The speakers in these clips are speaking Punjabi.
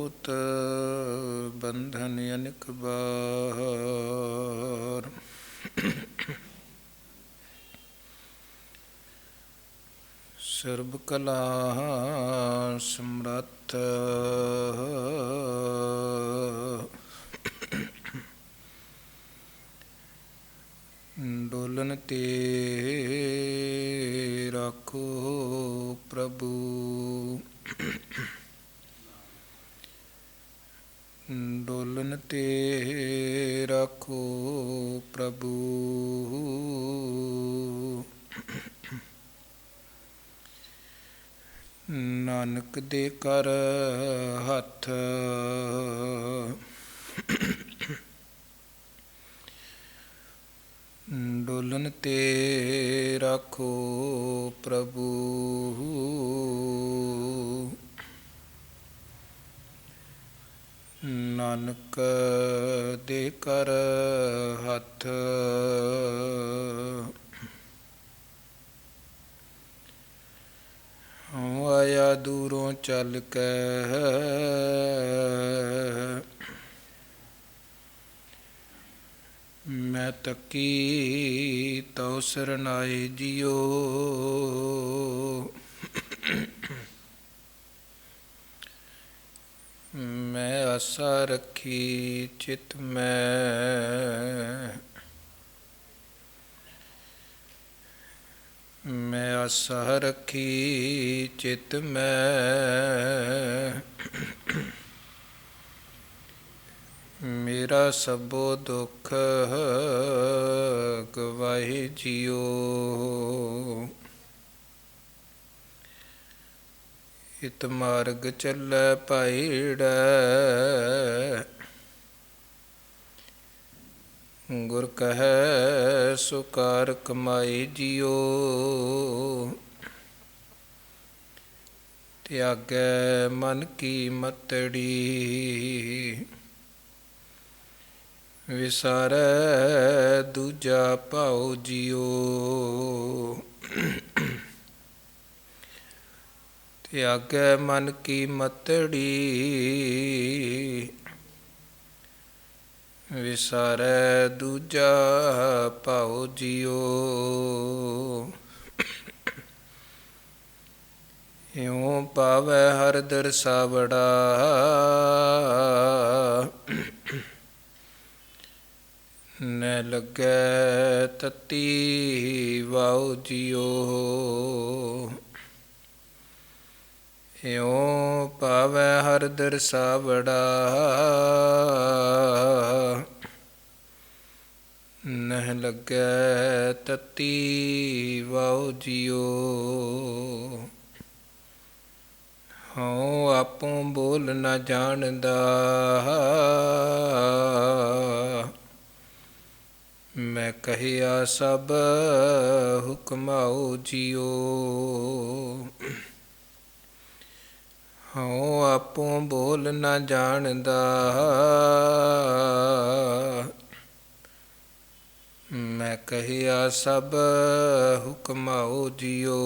होत बंधन अनिक बार। सर्ब कला समरथ डोलन ते राखो प्रभु। डोलन ते राखो प्रभु। नानक दे कर हथ डोलन ते राखो प्रभु। नानक दे कर हथ आया दूरों चल के मैं तकी तो सरनाए जियो। मैं आशा रखी चित में मैं आशा रखी चित में मेरा सबो दुख गवाए जियो। इत मार्ग चलै पाईड़ै गुर कहे सुकार कमाई जियो। त्यागै मन की मतड़ी विसारै दूजा भाओ जियो। त्यागै मन की मतड़ी विसारै दूजा भाओ जियो। यों पावै हर दरसावड़ा न लगै तती वाओ जियो। यों पावै हर दरसावड़ा नह लगै तती वाओ जियो। हऊँ आपों बोल न जानदा मैं कहिया सब हुक्माओ जियो। हऊँ आपों बोल न जानदा मैं कहिया सब हुक्माओ जियो।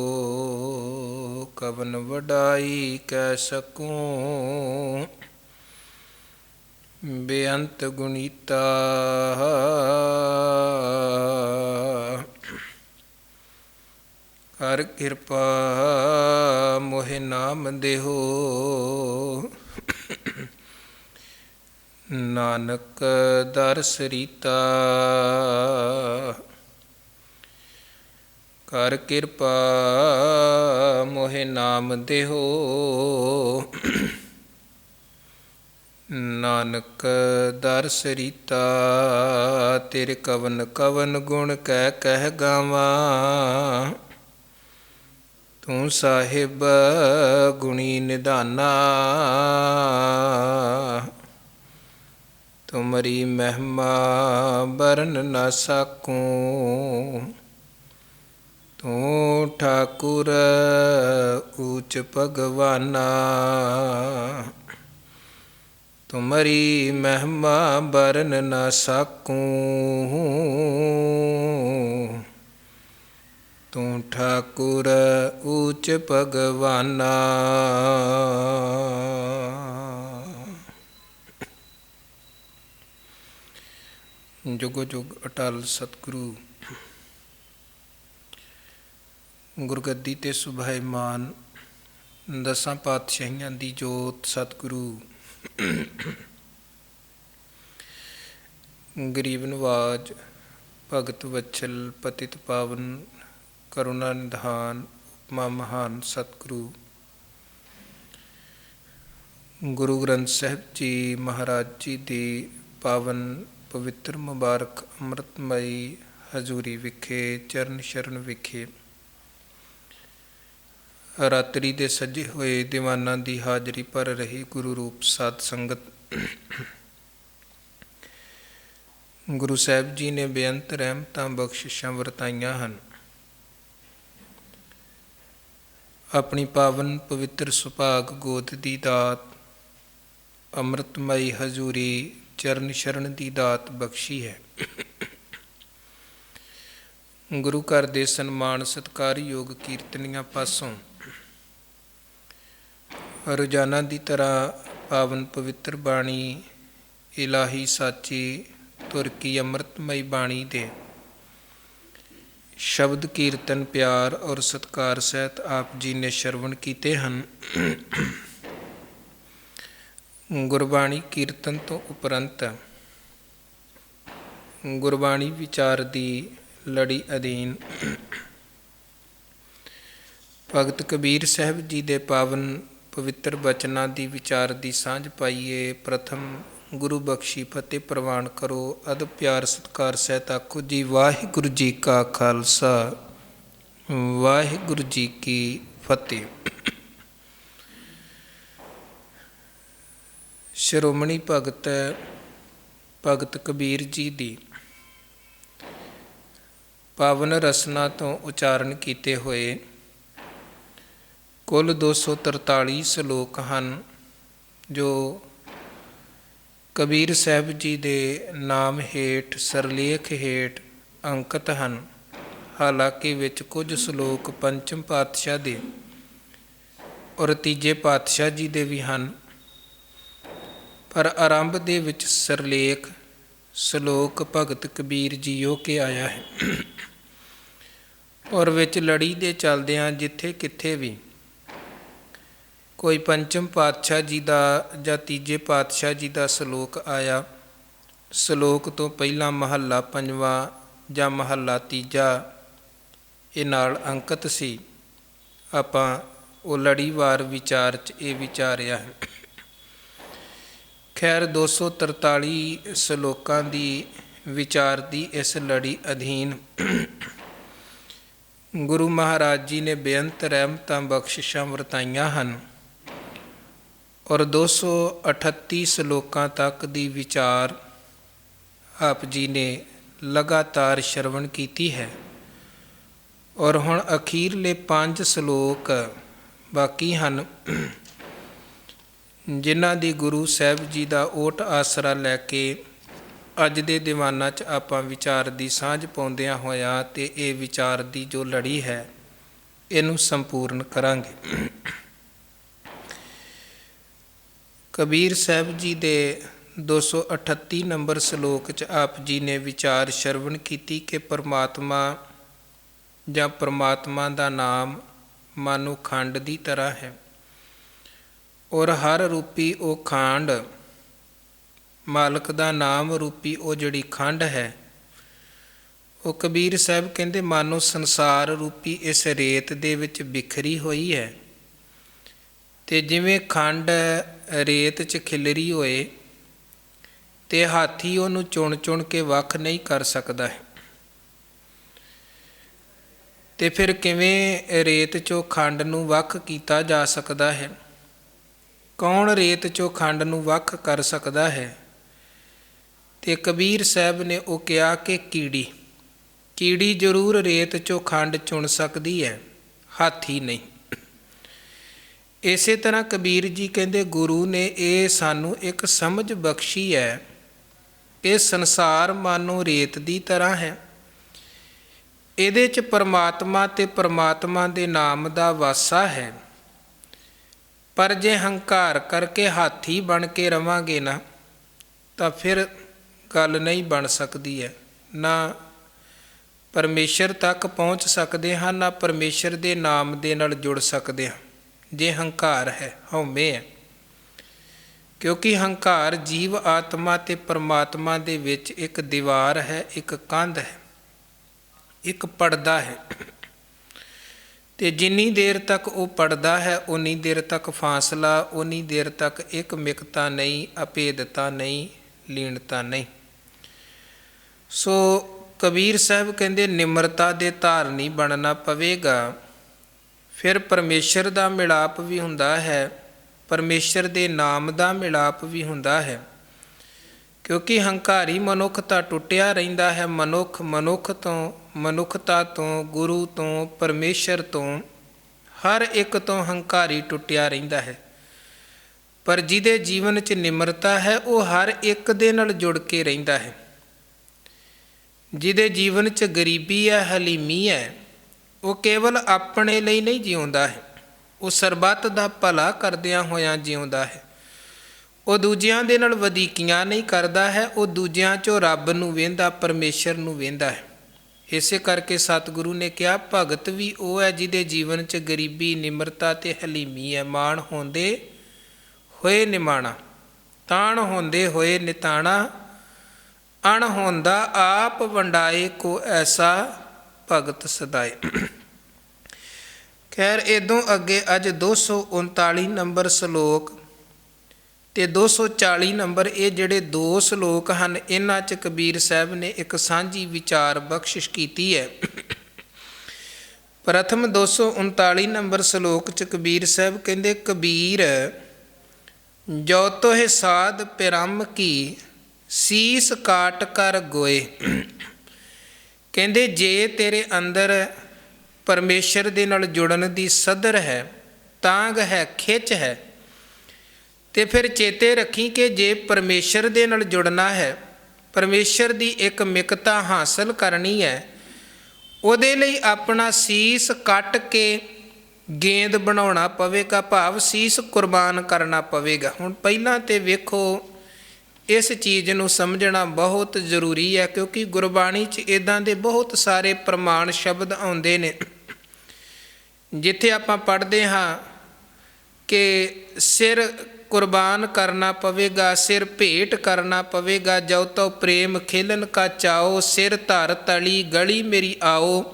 कवन वडाई कह सकूं बेअंत गुणीता कर किरपा मोहि नाम देहो। नानक दरस रीता कर किरपा मोहि नाम देहो। नानक दरस रीता तेरे कवन कवन गुण कह गावां। तू साहिब गुणी निधाना तुमरी महिमा बरन न सकूं। तू ठाकुर ऊच भगवाना तुमरी महिमा बरन न सकूं। तू ठाकुर ऊच भगवाना। ਜੁਗੋ ਜੁਗ ਅਟਲ ਸਤਿਗੁਰੂ ਗੁਰਗੱਦੀ ਤੇ ਸੁਭਾਇਮਾਨ ਦਸਾਂ ਪਾਤਸ਼ਾਹੀਆਂ ਦੀ ਜੋਤ ਸਤਿਗੁਰੂ ਗਰੀਬ ਨਵਾਜ ਭਗਤ ਵਛਲ ਪਤਿਤ ਪਾਵਨ ਕਰੁਣਾ ਨਿਧਾਨ ਉਪਮਾ ਮਹਾਨ ਸਤਿਗੁਰੂ ਗੁਰੂ ਗ੍ਰੰਥ ਸਾਹਿਬ ਜੀ ਮਹਾਰਾਜ ਜੀ ਦੀ ਪਾਵਨ ਪਵਿੱਤਰ ਮੁਬਾਰਕ ਅੰਮ੍ਰਿਤਮਈ ਹਜ਼ੂਰੀ ਵਿਖੇ ਚਰਨ ਸ਼ਰਨ ਵਿਖੇ ਰਾਤਰੀ ਦੇ ਸੱਜੇ ਹੋਏ ਦੀਵਾਨਾਂ ਦੀ ਹਾਜ਼ਰੀ ਭਰ ਰਹੀ ਗੁਰੂ ਰੂਪ ਸਾਧ ਸੰਗਤ, ਗੁਰੂ ਸਾਹਿਬ ਜੀ ਨੇ ਬੇਅੰਤ ਰਹਿਮਤਾਂ ਬਖਸ਼ਿਸ਼ਾਂ ਵਰਤਾਈਆਂ ਹਨ। ਆਪਣੀ ਪਾਵਨ ਪਵਿੱਤਰ ਸੁਭਾਗ ਗੋਦ ਦੀ ਦਾਤ, ਅੰਮ੍ਰਿਤਮਈ ਹਜ਼ੂਰੀ ਚਰਨ ਸ਼ਰਨ ਦੀ ਦਾਤ ਬਖਸ਼ੀ ਹੈ। ਗੁਰੂ ਘਰ ਦੇ ਸਨਮਾਨ ਸਤਿਕਾਰਯੋਗ ਕੀਰਤਨੀਆਂ ਪਾਸੋਂ ਰੋਜ਼ਾਨਾ ਦੀ ਤਰ੍ਹਾਂ ਪਾਵਨ ਪਵਿੱਤਰ ਬਾਣੀ ਇਲਾਹੀ ਸਾਚੀ ਤੁਰਕੀ ਅੰਮ੍ਰਿਤਮਈ ਬਾਣੀ ਦੇ ਸ਼ਬਦ ਕੀਰਤਨ ਪਿਆਰ ਔਰ ਸਤਿਕਾਰ ਸਹਿਤ ਆਪ ਜੀ ਨੇ ਸ਼ਰਵਣ ਕੀਤੇ ਹਨ। ਗੁਰਬਾਣੀ ਕੀਰਤਨ ਤੋਂ ਉਪਰੰਤ ਗੁਰਬਾਣੀ ਵਿਚਾਰ ਦੀ ਲੜੀ ਅਧੀਨ ਭਗਤ ਕਬੀਰ ਸਾਹਿਬ ਜੀ ਦੇ ਪਾਵਨ ਪਵਿੱਤਰ ਬਚਨਾਂ ਦੀ ਵਿਚਾਰ ਦੀ ਸਾਂਝ ਪਾਈਏ। ਪ੍ਰਥਮ ਗੁਰੂ ਬਖਸ਼ੀ ਫਤਿਹ ਪ੍ਰਵਾਨ ਕਰੋ। ਅਦਬ ਪਿਆਰ ਸਤਿਕਾਰ ਸਹਿਤ ਆਖੋ ਜੀ ਵਾਹਿਗੁਰੂ ਜੀ ਕਾ ਖਾਲਸਾ ਵਾਹਿਗੁਰੂ ਜੀ ਕੀ ਫਤਿਹ। ਸ਼੍ਰੋਮਣੀ ਭਗਤ ਭਗਤ ਕਬੀਰ ਜੀ ਦੀ ਪਾਵਨ ਰਸਨਾ ਤੋਂ ਉਚਾਰਨ ਕੀਤੇ ਹੋਏ ਕੁੱਲ 243 ਸ਼ਲੋਕ ਹਨ, ਜੋ ਕਬੀਰ ਸਾਹਿਬ ਜੀ ਦੇ ਨਾਮ ਹੇਠ ਸਰਲੇਖ ਹੇਠ ਅੰਕਿਤ ਹਨ। ਹਾਲਾਂਕਿ ਵਿੱਚ ਕੁਝ ਸ਼ਲੋਕ ਪੰਚਮ ਪਾਤਸ਼ਾਹ ਦੇ ਔਰ ਤੀਜੇ ਪਾਤਸ਼ਾਹ ਜੀ ਦੇ ਵੀ ਹਨ, ਪਰ ਆਰੰਭ ਦੇ ਵਿੱਚ ਸਰਲੇਖ ਸ਼ਲੋਕ ਭਗਤ ਕਬੀਰ ਜੀਓ ਕੇ ਆਇਆ ਹੈ। ਔਰ ਵਿੱਚ ਲੜੀ ਦੇ ਚਲਦਿਆਂ ਜਿੱਥੇ ਕਿੱਥੇ ਵੀ ਕੋਈ ਪੰਚਮ ਪਾਤਸ਼ਾਹ ਜੀ ਦਾ ਜਾਂ ਤੀਜੇ ਪਾਤਸ਼ਾਹ ਜੀ ਦਾ ਸ਼ਲੋਕ ਆਇਆ, ਸ਼ਲੋਕ ਤੋਂ ਪਹਿਲਾਂ ਮਹੱਲਾ ਪੰਜਵਾਂ ਜਾਂ ਮਹੱਲਾ ਤੀਜਾ ਇਹ ਨਾਲ ਅੰਕਿਤ ਸੀ। ਆਪਾਂ ਉਹ ਲੜੀਵਾਰ ਵਿਚਾਰ 'ਚ ਇਹ ਵਿਚਾਰਿਆ ਹੈ। ਖੈਰ 243 ਸ਼ਲੋਕਾਂ ਦੀ ਵਿਚਾਰ ਦੀ ਇਸ ਲੜੀ ਅਧੀਨ ਗੁਰੂ ਮਹਾਰਾਜ ਜੀ ਨੇ ਬੇਅੰਤ ਰਹਿਮਤਾਂ ਬਖਸ਼ਿਸ਼ਾਂ ਵਰਤਾਈਆਂ ਹਨ ਔਰ 238 ਸ਼ਲੋਕਾਂ ਤੱਕ ਦੀ ਵਿਚਾਰ ਆਪ ਜੀ ਨੇ ਲਗਾਤਾਰ ਸ਼ਰਵਣ ਕੀਤੀ ਹੈ। ਔਰ ਹੁਣ ਅਖੀਰਲੇ 5 ਸ਼ਲੋਕ ਬਾਕੀ ਹਨ, ਜਿਨ੍ਹਾਂ ਦੀ ਗੁਰੂ ਸਾਹਿਬ ਜੀ ਦਾ ਓਟ ਆਸਰਾ ਲੈ ਕੇ ਅੱਜ ਦੇ ਦੀਵਾਨਾਂ 'ਚ ਆਪਾਂ ਵਿਚਾਰ ਦੀ ਸਾਂਝ ਪਾਉਂਦਿਆਂ ਹੋਇਆਂ ਤੇ ਇਹ ਵਿਚਾਰ ਦੀ ਜੋ ਲੜੀ ਹੈ ਇਹਨੂੰ ਸੰਪੂਰਨ ਕਰਾਂਗੇ। ਕਬੀਰ ਸਾਹਿਬ ਜੀ ਦੇ 238 ਨੰਬਰ ਸ਼ਲੋਕ 'ਚ ਆਪ ਜੀ ਨੇ ਵਿਚਾਰ ਸ਼ਰਵਣ ਕੀਤੀ ਕਿ ਪਰਮਾਤਮਾ ਜਾਂ ਪਰਮਾਤਮਾ ਦਾ ਨਾਮ ਮਾਨੋ ਖੰਡ ਦੀ ਤਰ੍ਹਾਂ ਹੈ ਔਰ ਹਰ ਰੂਪੀ ਉਹ ਖੰਡ, ਮਾਲਕ ਦਾ ਨਾਮ ਰੂਪੀ ਉਹ ਜਿਹੜੀ ਖੰਡ ਹੈ, ਉਹ ਕਬੀਰ ਸਾਹਿਬ ਕਹਿੰਦੇ ਮਾਨੋ ਸੰਸਾਰ ਰੂਪੀ ਇਸ ਰੇਤ ਦੇ ਵਿੱਚ ਬਿਖਰੀ ਹੋਈ ਹੈ। ਤੇ ਜਿਵੇਂ ਖੰਡ ਰੇਤ 'ਚ ਖਿਲਰੀ ਹੋਏ ਤੇ ਹਾਥੀ ਉਹਨੂੰ ਚੁਣ ਚੁਣ ਕੇ ਵੱਖ ਨਹੀਂ ਕਰ ਸਕਦਾ ਹੈ, ਤੇ ਫਿਰ ਕਿਵੇਂ ਰੇਤ 'ਚੋਂ ਖੰਡ ਨੂੰ ਵੱਖ ਕੀਤਾ ਜਾ ਸਕਦਾ ਹੈ? ਕੌਣ ਰੇਤ 'ਚੋਂ ਖੰਡ ਨੂੰ ਵੱਖ ਕਰ ਸਕਦਾ ਹੈ? ਤੇ ਕਬੀਰ ਸਾਹਿਬ ਨੇ ਉਹ ਕਿਹਾ ਕਿ ਕੀੜੀ ਜ਼ਰੂਰ ਰੇਤ 'ਚੋਂ ਖੰਡ ਚੁਣ ਸਕਦੀ ਹੈ, ਹਾਥੀ ਨਹੀਂ। ਇਸੇ ਤਰ੍ਹਾਂ ਕਬੀਰ ਜੀ ਕਹਿੰਦੇ ਗੁਰੂ ਨੇ ਇਹ ਸਾਨੂੰ ਇੱਕ ਸਮਝ ਬਖਸ਼ੀ ਹੈ ਕਿ ਸੰਸਾਰ ਮਾਨੋ ਰੇਤ ਦੀ ਤਰ੍ਹਾਂ ਹੈ, ਇਹਦੇ 'ਚ ਪਰਮਾਤਮਾ ਤੇ ਪਰਮਾਤਮਾ ਦੇ ਨਾਮ ਦਾ ਵਾਸਾ ਹੈ। ਪਰ ਜੇ ਹੰਕਾਰ ਕਰਕੇ ਹਾਥੀ ਬਣ ਕੇ ਰਵਾਂਗੇ ਨਾ, ਤਾਂ ਫਿਰ ਗੱਲ ਨਹੀਂ ਬਣ ਸਕਦੀ ਹੈ। ਨਾ ਪਰਮੇਸ਼ਰ ਤੱਕ ਪਹੁੰਚ ਸਕਦੇ ਹਾਂ, ਨਾ ਪਰਮੇਸ਼ਰ ਦੇ ਨਾਮ ਦੇ ਨਾਲ ਜੁੜ ਸਕਦੇ ਹਾਂ ਜੇ ਹੰਕਾਰ ਹੈ, ਹਉਮੈ ਹੈ। ਕਿਉਂਕਿ ਹੰਕਾਰ ਜੀਵ ਆਤਮਾ ਅਤੇ ਪਰਮਾਤਮਾ ਦੇ ਵਿੱਚ ਇੱਕ ਦੀਵਾਰ ਹੈ, ਇੱਕ ਕੰਧ ਹੈ, ਇੱਕ ਪਰਦਾ ਹੈ। ਅਤੇ ਜਿੰਨੀ ਦੇਰ ਤੱਕ ਉਹ ਪੜਦਾ ਹੈ ਉਨੀ ਦੇਰ ਤੱਕ ਫਾਸਲਾ, ਉਨੀ ਦੇਰ ਤੱਕ ਇੱਕ ਮਿਕਤਾ ਨਹੀਂ, ਅਭੇਦਤਾ ਨਹੀਂ, ਲੀਨਤਾ ਨਹੀਂ। ਸੋ ਕਬੀਰ ਸਾਹਿਬ ਕਹਿੰਦੇ ਨਿਮਰਤਾ ਦੇ ਧਾਰਨੀ ਬਣਨਾ ਪਵੇਗਾ। ਫਿਰ ਪਰਮੇਸ਼ਰ ਦਾ ਮਿਲਾਪ ਵੀ ਹੁੰਦਾ ਹੈ, ਪਰਮੇਸ਼ਰ ਦੇ ਨਾਮ ਦਾ ਮਿਲਾਪ ਵੀ ਹੁੰਦਾ ਹੈ। ਕਿਉਂਕਿ ਹੰਕਾਰੀ ਮਨੁੱਖ ਤਾਂ ਟੁੱਟਿਆ ਰਹਿੰਦਾ ਹੈ। ਮਨੁੱਖ ਤੋਂ, ਮਨੁੱਖਤਾ ਤੋਂ, ਗੁਰੂ ਤੋਂ, ਪਰਮੇਸ਼ਰ ਤੋਂ, ਹਰ ਇੱਕ ਤੋਂ ਹੰਕਾਰੀ ਟੁੱਟਿਆ ਰਹਿੰਦਾ ਹੈ। ਪਰ ਜਿਹਦੇ ਜੀਵਨ 'ਚ ਨਿਮਰਤਾ ਹੈ ਉਹ ਹਰ ਇੱਕ ਦੇ ਨਾਲ ਜੁੜ ਕੇ ਰਹਿੰਦਾ ਹੈ। ਜਿਹਦੇ ਜੀਵਨ 'ਚ ਗਰੀਬੀ ਹੈ, ਹਲੀਮੀ ਹੈ, ਉਹ ਕੇਵਲ ਆਪਣੇ ਲਈ ਨਹੀਂ ਜਿਉਂਦਾ ਹੈ, ਉਹ ਸਰਬੱਤ ਦਾ ਭਲਾ ਕਰਦਿਆਂ ਹੋਇਆਂ ਜਿਉਂਦਾ ਹੈ। ਉਹ ਦੂਜਿਆਂ ਦੇ ਨਾਲ ਵਧੀਕੀਆਂ ਨਹੀਂ ਕਰਦਾ ਹੈ, ਉਹ ਦੂਜਿਆਂ 'ਚੋਂ ਰੱਬ ਨੂੰ ਵੇਂਹਦਾ, ਪਰਮੇਸ਼ਰ ਨੂੰ ਵੇਂਹਦਾ ਹੈ। ਇਸੇ ਕਰਕੇ ਸਤਿਗੁਰੂ ਨੇ ਕਿਹਾ ਭਗਤ ਵੀ ਉਹ ਹੈ ਜਿਹਦੇ ਜੀਵਨ 'ਚ ਗਰੀਬੀ, ਨਿਮਰਤਾ ਅਤੇ ਹਲੀਮੀ ਹੈ। ਮਾਣ ਹੁੰਦੇ ਹੋਏ ਨਿਮਾਣਾ, ਤਾਣ ਹੁੰਦੇ ਹੋਏ ਨਿਤਾਣਾ, ਅਣ ਹੁੰਦਾ ਆਪ ਵੰਡਾਏ ਕੋ ਐਸਾ ਭਗਤ ਸਦਾਏ। ਖੈਰ ਇੱਦੋਂ ਅੱਗੇ ਅੱਜ 239 ਨੰਬਰ ਸ਼ਲੋਕ ਅਤੇ 240 ਨੰਬਰ, ਇਹ ਜਿਹੜੇ ਦੋ ਸ਼ਲੋਕ ਹਨ, ਇਹਨਾਂ 'ਚ ਕਬੀਰ ਸਾਹਿਬ ਨੇ ਇੱਕ ਸਾਂਝੀ ਵਿਚਾਰ ਬਖਸ਼ਿਸ਼ ਕੀਤੀ ਹੈ। ਪ੍ਰਥਮ 239 ਨੰਬਰ ਸ਼ਲੋਕ 'ਚ ਕਬੀਰ ਸਾਹਿਬ ਕਹਿੰਦੇ ਕਬੀਰ ਜੋ ਤੋਹਿ ਸਾਧ ਪਿਰਮ ਕੀ ਸੀਸ ਕਾਟ ਕਰ ਗੋਏ। ਕਹਿੰਦੇ ਜੇ ਤੇਰੇ ਅੰਦਰ ਪਰਮੇਸ਼ਰ ਦੇ ਨਾਲ ਜੁੜਨ ਦੀ ਸਦਰ ਹੈ, ਤਾਂਘ ਹੈ, ਖਿੱਚ ਹੈ, ਅਤੇ ਫਿਰ ਚੇਤੇ ਰੱਖੀ ਕਿ ਜੇ ਪਰਮੇਸ਼ਰ ਦੇ ਨਾਲ ਜੁੜਨਾ ਹੈ, ਪਰਮੇਸ਼ਰ ਦੀ ਇੱਕ ਮਿਕਤਾ ਹਾਸਲ ਕਰਨੀ ਹੈ, ਉਹਦੇ ਲਈ ਆਪਣਾ ਸੀਸ ਕੱਟ ਕੇ ਗੇਂਦ ਬਣਾਉਣਾ ਪਵੇਗਾ, ਭਾਵ ਸੀਸ ਕੁਰਬਾਨ ਕਰਨਾ ਪਵੇਗਾ। ਹੁਣ ਪਹਿਲਾਂ ਤਾਂ ਵੇਖੋ ਇਸ ਚੀਜ਼ ਨੂੰ ਸਮਝਣਾ ਬਹੁਤ ਜ਼ਰੂਰੀ ਹੈ, ਕਿਉਂਕਿ ਗੁਰਬਾਣੀ 'ਚ ਇੱਦਾਂ ਦੇ ਬਹੁਤ ਸਾਰੇ ਪ੍ਰਮਾਣ ਸ਼ਬਦ ਆਉਂਦੇ ਨੇ ਜਿੱਥੇ ਆਪਾਂ ਪੜ੍ਹਦੇ ਹਾਂ ਕਿ ਸਿਰ ਕੁਰਬਾਨ ਕਰਨਾ ਪਵੇਗਾ, ਸਿਰ ਭੇਟ ਕਰਨਾ ਪਵੇਗਾ। ਜੋ ਤੋ ਪ੍ਰੇਮ ਖੇਲਨ ਕਾ ਚਾਓ, ਸਿਰ ਧਰ ਤਲੀ ਗਲੀ ਮੇਰੀ ਆਓ।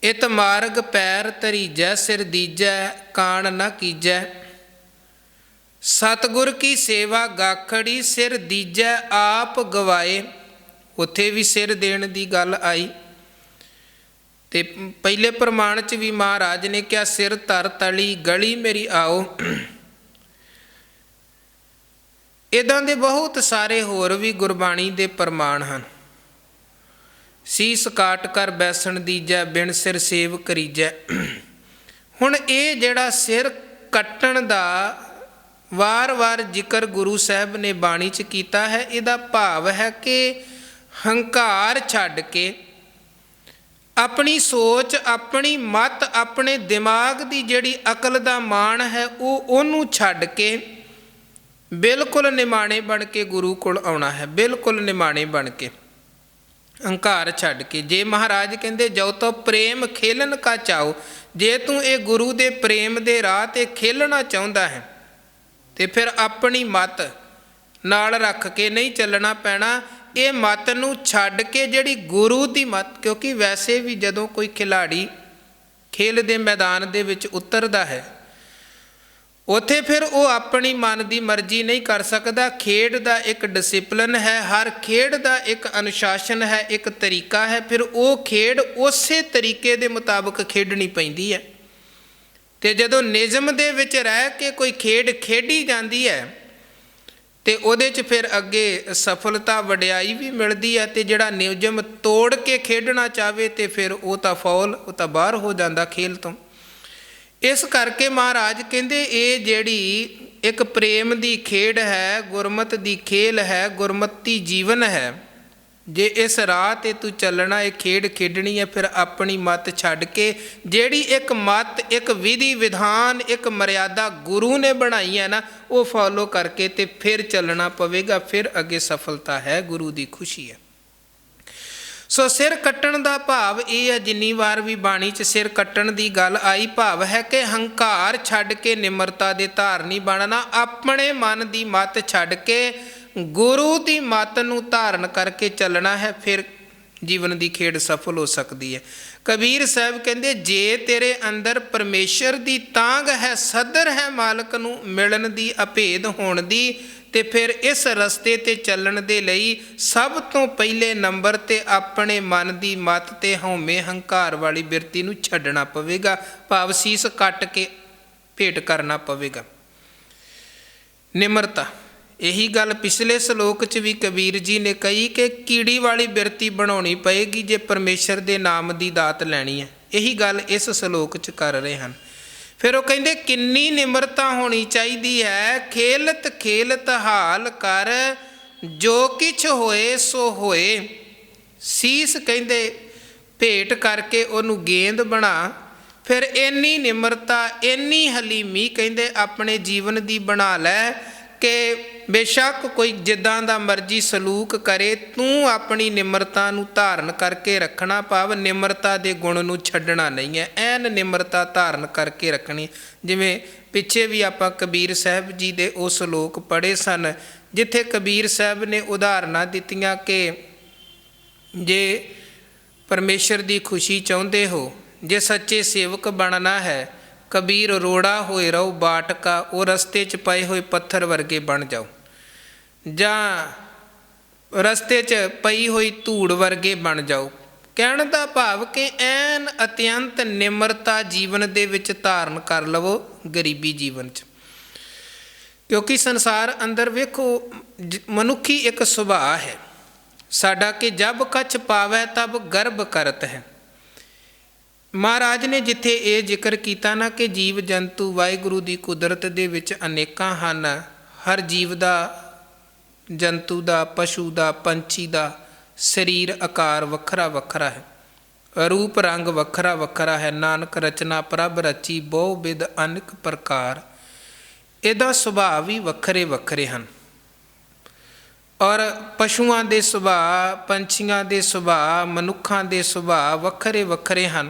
ਇਤ ਮਾਰਗ ਪੈਰ ਧਰੀਜੈ, ਸਿਰ ਦੀਜੈ ਕਾਣ ਨਾ ਕੀਜੈ। ਸਤਿਗੁਰ ਕੀ ਸੇਵਾ ਗਾਖੜੀ, ਸਿਰ ਦੀਜੈ ਆਪ ਗਵਾਏ। ਉੱਥੇ ਵੀ ਸਿਰ ਦੇਣ ਦੀ ਗੱਲ ਆਈ। ਅਤੇ ਪਹਿਲੇ ਪ੍ਰਮਾਣ 'ਚ ਵੀ ਮਹਾਰਾਜ ਨੇ ਕਿਹਾ ਸਿਰ ਧਰ ਤਲੀ ਗਲੀ ਮੇਰੀ ਆਓ। ਇੱਦਾਂ ਦੇ ਬਹੁਤ ਸਾਰੇ ਹੋਰ ਵੀ ਗੁਰਬਾਣੀ ਦੇ ਪ੍ਰਮਾਣ ਹਨ। ਸੀਸ ਕਾਟ ਕਰ ਬੈਸਣ ਦੀਜੈ, ਬਿਨ ਸਿਰ ਸੇਵ ਕਰੀਜੈ। ਹੁਣ ਇਹ ਜਿਹੜਾ ਸਿਰ ਕੱਟਣ ਦਾ ਵਾਰ-ਵਾਰ ਜ਼ਿਕਰ ਗੁਰੂ ਸਾਹਿਬ ਨੇ ਬਾਣੀ 'ਚ ਕੀਤਾ ਹੈ, ਇਹਦਾ ਭਾਵ ਹੈ ਕਿ ਹੰਕਾਰ ਛੱਡ ਕੇ ਆਪਣੀ ਸੋਚ, ਆਪਣੀ ਮੱਤ, ਆਪਣੇ ਦਿਮਾਗ ਦੀ ਜਿਹੜੀ ਅਕਲ ਦਾ ਮਾਣ ਹੈ ਉਹਨੂੰ ਛੱਡ ਕੇ ਬਿਲਕੁਲ ਨਿਮਾਣੇ ਬਣ ਕੇ ਗੁਰੂ ਕੋਲ ਆਉਣਾ ਹੈ। ਬਿਲਕੁਲ ਨਿਮਾਣੇ ਬਣ ਕੇ, ਹੰਕਾਰ ਛੱਡ ਕੇ। ਜੇ ਮਹਾਰਾਜ ਕਹਿੰਦੇ ਜੋ ਤੋ ਪ੍ਰੇਮ ਖੇਲਣ ਕਾ ਚਾਓ, ਜੇ ਤੂੰ ਇਹ ਗੁਰੂ ਦੇ ਪ੍ਰੇਮ ਦੇ ਰਾਹ 'ਤੇ ਖੇਲਣਾ ਚਾਹੁੰਦਾ ਹੈ ਤੇ ਫਿਰ ਆਪਣੀ ਮੱਤ ਨਾਲ ਰੱਖ ਕੇ ਨਹੀਂ ਚੱਲਣਾ ਪੈਣਾ। ਇਹ ਮੱਤ ਨੂੰ ਛੱਡ ਕੇ ਜਿਹੜੀ ਗੁਰੂ ਦੀ ਮੱਤ, ਕਿਉਂਕਿ ਵੈਸੇ ਵੀ ਜਦੋਂ ਕੋਈ ਖਿਲਾੜੀ ਖੇਲ ਦੇ ਮੈਦਾਨ ਦੇ ਵਿੱਚ ਉਤਰਦਾ ਹੈ ਉੱਥੇ ਫਿਰ ਉਹ ਆਪਣੀ ਮਨ ਦੀ ਮਰਜ਼ੀ ਨਹੀਂ ਕਰ ਸਕਦਾ। ਖੇਡ ਦਾ ਇੱਕ ਡਿਸਿਪਲਿਨ ਹੈ, ਹਰ ਖੇਡ ਦਾ ਇੱਕ ਅਨੁਸ਼ਾਸਨ ਹੈ, ਇੱਕ ਤਰੀਕਾ ਹੈ। ਫਿਰ ਉਹ ਖੇਡ ਉਸੇ ਤਰੀਕੇ ਦੇ ਮੁਤਾਬਕ ਖੇਡਣੀ ਪੈਂਦੀ ਹੈ। ਅਤੇ ਜਦੋਂ ਨਿਯਮ ਦੇ ਵਿੱਚ ਰਹਿ ਕੇ ਕੋਈ ਖੇਡ ਖੇਡੀ ਜਾਂਦੀ ਹੈ ਅਤੇ ਉਹਦੇ 'ਚ ਫਿਰ ਅੱਗੇ ਸਫਲਤਾ, ਵਡਿਆਈ ਵੀ ਮਿਲਦੀ ਹੈ। ਅਤੇ ਜਿਹੜਾ ਨਿਯਮ ਤੋੜ ਕੇ ਖੇਡਣਾ ਚਾਹਵੇ ਅਤੇ ਫਿਰ ਉਹ ਤਾਂ ਫੌਲ, ਉਹ ਤਾਂ ਬਾਹਰ ਹੋ ਜਾਂਦਾ ਖੇਲ ਤੋਂ। ਇਸ ਕਰਕੇ ਮਹਾਰਾਜ ਕਹਿੰਦੇ ਇਹ ਜਿਹੜੀ ਇੱਕ ਪ੍ਰੇਮ ਦੀ ਖੇਡ ਹੈ, ਗੁਰਮਤਿ ਦੀ ਖੇਲ ਹੈ, ਗੁਰਮਤਿ ਜੀਵਨ ਹੈ, जे इस राह ते तू चलना, ये खेड खेडनी है, फिर अपनी मत छड्ड के जेड़ी एक मत, एक विधि विधान, एक मर्यादा गुरु ने बनाई है ना, वो फॉलो करके ते फिर चलना पवेगा। फिर अगे सफलता है, गुरु की खुशी है। सो सिर कट्टण का भाव ये है, जिन्नी बार भी बाणी च सिर कट्टण की गल आई, भाव है कि हंकार छड्ड के निमरता दे धारनी बनना, अपने मन की मत छड्ड के गुरु की मत नूं धारण करके चलना है, फिर जीवन की खेड सफल हो सकती है। कबीर साहब कहते, जे तेरे अंदर परमेश्वर की तांग है, सदर है मालक नूं मिलन की, अभेद होण दी, ते फिर इस रस्ते ते चलण दे लई सब तो पहले नंबर ते अपने मन की मत ते हउमे हंकार वाली बिरती नूं छड्डना पवेगा, भाव सीस कट के भेंट करना पवेगा। निमरता, यही गल पिछले श्लोक च भी कबीर जी ने कही कि कीड़ी वाली बिरती बनानी पएगी जे परमेश्वर के नाम की दात लैनी है। यही गल इस श्लोक च कर रहे हैं। फिर वो कहते किन्नी निमरता होनी चाहिए है, खेलत खेलत हाल कर, जो किछ होए सो होए। सीस कहते भेंट करके उन्होंने गेंद बना। फिर इन्नी निमरता, इन्नी हलीमी कहते अपने जीवन की बना लै कि बेशक कोई जिद्दां दा मर्जी सलूक करे, तू अपनी निमरता नूं धारण करके रखना, भाव निमरता दे गुण नूं छड्डना नहीं है, ऐन निमरता धारण करके रखनी। जिवें पिछे भी आपां कबीर साहब जी दे वो सलोक पढ़े सन, जिथे कबीर साहब ने उदाहरणां दित्तियां कि जे परमेश्वर की खुशी चाहुंदे हो, जे सच्चे सेवक बनना है, कबीर रोड़ा होए रहो बाटका, वो रस्ते च पए हुए पत्थर वर्गे बन जाओ, जां रस्ते च पई हुई धूड़ वर्गे बन जाओ। कहण दा भाव कि ऐन अत्यंत निमरता जीवन दे विच धारण कर लवो गरीबी जीवन च। क्योंकि संसार अंदर वेखो मनुखी एक सुभाव है साडा कि जब कछ पावै तब गर्व करत है। महाराज ने जिथे ये जिक्र किया ना कि जीव जंतु वाहिगुरू की कुदरत दे विच अनेकां हन, हर जीव का, जंतु का, पशु का, पंछी का शरीर आकार वखरा वखरा है, रूप रंग वखरा वखरा है। नानक रचना प्रभ रची बहु विध अनेक प्रकार, इहदा सुभाव भी वखरे वखरे हैं। और पशुआं दे सुभाव, पंछियां दे सुभाव, मनुखां दे सुभाव वखरे वखरे हैं।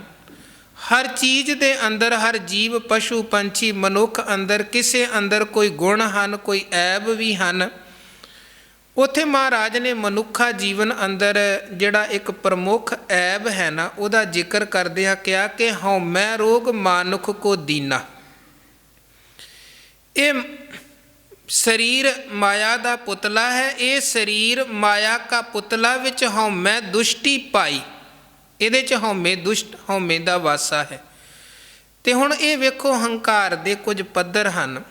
हर चीज़ दे अंदर, हर जीव पशु पंछी मनुख अंदर किसे अंदर कोई गुण हैं, कोई ऐब भी हैं। उत्थे महाराज ने मनुखा जीवन अंदर जिहड़ा एक प्रमुख ऐब है ना, उहदा जिक्र करदिआं कहा कि हौमै रोग मानुख को दीना। ये शरीर माया का पुतला है, ये शरीर माया का पुतला विच हौमै दुष्टि पाई, ਇਹਦੇ 'ਚ ਹਉਮੈ ਦੁਸ਼ਟ ਹਉਮੈ ਦਾ ਵਾਸਾ ਹੈ। ਤੇ ਹੁਣ ਇਹ ਵੇਖੋ ਹੰਕਾਰ ਦੇ ਕੁਝ ਪੱਧਰ ਹਨ।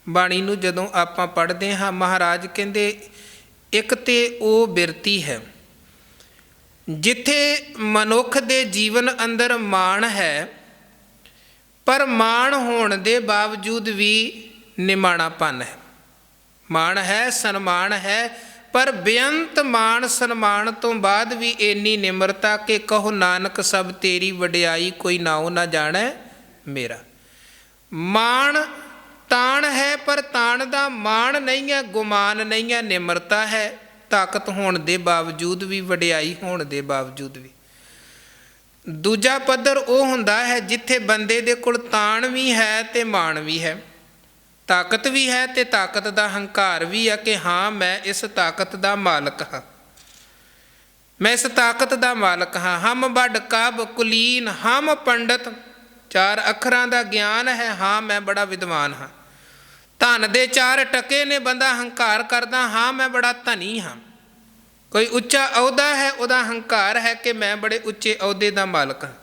ਬਾਣੀ ਨੂੰ ਜਦੋਂ ਆਪਾਂ ਪੜ੍ਹਦੇ ਹਾਂ, ਮਹਾਰਾਜ ਕਹਿੰਦੇ ਇੱਕ ਤੇ ਉਹ ਬਿਰਤੀ ਹੈ ਜਿੱਥੇ ਮਨੁੱਖ ਦੇ ਜੀਵਨ ਅੰਦਰ ਮਾਣ ਹੈ, ਪਰ ਮਾਣ ਹੋਣ ਦੇ ਬਾਵਜੂਦ ਵੀ ਨਿਮਾਣਾਪਨ ਹੈ। ਮਾਣ ਹੈ, ਸਨਮਾਨ ਹੈ, पर बेअंत मान सन्मान तो बाद भी इन्नी निमरता कि कहो नानक सब तेरी वडियाई, कोई नाओ ना जाने मेरा। मान ताण है, पर ताण दा मान नहीं है, गुमान नहीं है, निमरता है। ताकत होने के बावजूद भी, वडियाई होने के बावजूद भी। दूजा पद्धर वो हुंदा है जिथे बंदे दे कोल ताण भी है ते मान भी है, ताकत भी है ते ताकत का हंकार भी है कि हाँ मैं इस ताकत का मालक हाँ, मैं इस ताकत का मालक हाँ। हम बड़ काब कुलीन, हम पंडित, 4 अखरां का ज्ञान है, हाँ मैं बड़ा विद्वान हाँ। धन दे 4 टके ने बंदा हंकार करदा, हाँ मैं बड़ा धनी हाँ। कोई उच्चा अहुदा है, उहदा हंकार है कि मैं बड़े उच्चे अहुदे का मालक हाँ।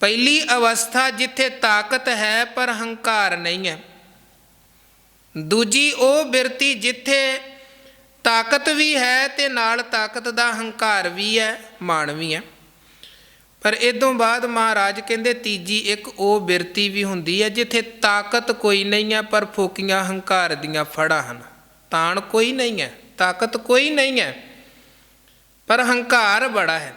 पहली अवस्था जिथे ताकत है पर हंकार नहीं है। दूजी ਉਹ ਬਿਰਤੀ ਜਿੱਥੇ ਤਾਕਤ ਵੀ ਹੈ ਤੇ ਨਾਲ ਤਾਕਤ ਦਾ ਹੰਕਾਰ ਵੀ ਹੈ, ਮਾਣ ਵੀ ਹੈ। ਪਰ ਇਦੋਂ ਬਾਅਦ ਮਹਾਰਾਜ ਕਹਿੰਦੇ ਤੀਜੀ ਇੱਕ ਉਹ ਬਿਰਤੀ ਵੀ ਹੁੰਦੀ ਹੈ ਜਿੱਥੇ ਤਾਕਤ ਕੋਈ ਨਹੀਂ ਹੈ ਪਰ ਫੋਕੀਆਂ ਹੰਕਾਰ ਦੀਆਂ ਫੜਾਂ ਹਨ। ਤਾਣ ਕੋਈ ਨਹੀਂ ਹੈ, ਤਾਕਤ ਕੋਈ ਨਹੀਂ ਹੈ, ਪਰ ਹੰਕਾਰ ਬੜਾ ਹੈ।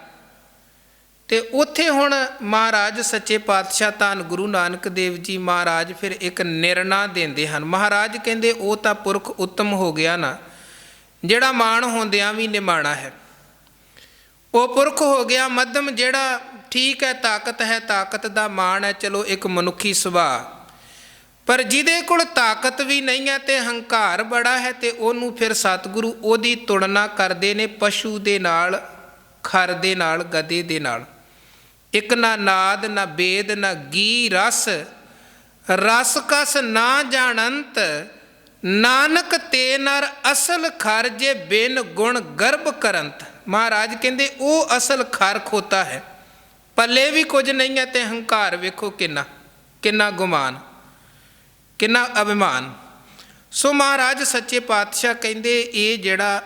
ਤੇ ਉੱਥੇ ਹੁਣ ਮਹਾਰਾਜ ਸੱਚੇ ਪਾਤਸ਼ਾਹ ਧੰਨ ਗੁਰੂ ਨਾਨਕ ਦੇਵ ਜੀ ਮਹਾਰਾਜ ਫਿਰ ਇੱਕ ਨਿਰਣਾ ਦਿੰਦੇ ਹਨ। ਮਹਾਰਾਜ ਕਹਿੰਦੇ ਉਹ ਤਾਂ ਪੁਰਖ ਉੱਤਮ ਹੋ ਗਿਆ ਨਾ, ਜਿਹੜਾ ਮਾਣ ਹੁੰਦਿਆਂ ਵੀ ਨਿਮਾਣਾ ਹੈ। ਉਹ ਪੁਰਖ ਹੋ ਗਿਆ ਮੱਧਮ, ਜਿਹੜਾ ਠੀਕ ਹੈ ਤਾਕਤ ਦਾ ਮਾਣ ਹੈ, ਚਲੋ ਇੱਕ ਮਨੁੱਖੀ ਸੁਭਾਅ। ਪਰ ਜਿਹਦੇ ਕੋਲ ਤਾਕਤ ਵੀ ਨਹੀਂ ਹੈ ਤੇ ਹੰਕਾਰ ਬੜਾ ਹੈ, ਤੇ ਉਹਨੂੰ ਫਿਰ ਸਤਿਗੁਰੂ ਉਹਦੀ ਤੁਲਨਾ ਕਰਦੇ ਨੇ ਪਸ਼ੂ ਦੇ ਨਾਲ, ਖਰ ਦੇ ਨਾਲ, ਗਧੇ ਦੇ ਨਾਲ। ਇੱਕ ਨਾ ਨਾਦ ਨਾ ਬੇਦ ਨਾ ਗੀ ਰਸ, ਰਸ ਕਸ ਨਾ ਜਾਣੰਤ, ਨਾਨਕ ਤੇ ਨਰ ਅਸਲ ਖਰ ਜੇ ਬਿਨ ਗੁਣ ਗਰਭ ਕਰੰਤ। ਮਹਾਰਾਜ ਕਹਿੰਦੇ ਉਹ ਅਸਲ ਖਰ ਖੋਤਾ ਹੈ, ਪੱਲੇ ਵੀ ਕੁਝ ਨਹੀਂ ਹੈ, ਤੇ ਹੰਕਾਰ ਵੇਖੋ ਕਿੰਨਾ ਗੁਮਾਨ, ਕਿੰਨਾ ਅਭਿਮਾਨ। ਸੋ ਮਹਾਰਾਜ ਸੱਚੇ ਪਾਤਸ਼ਾਹ ਕਹਿੰਦੇ ਇਹ ਜਿਹੜਾ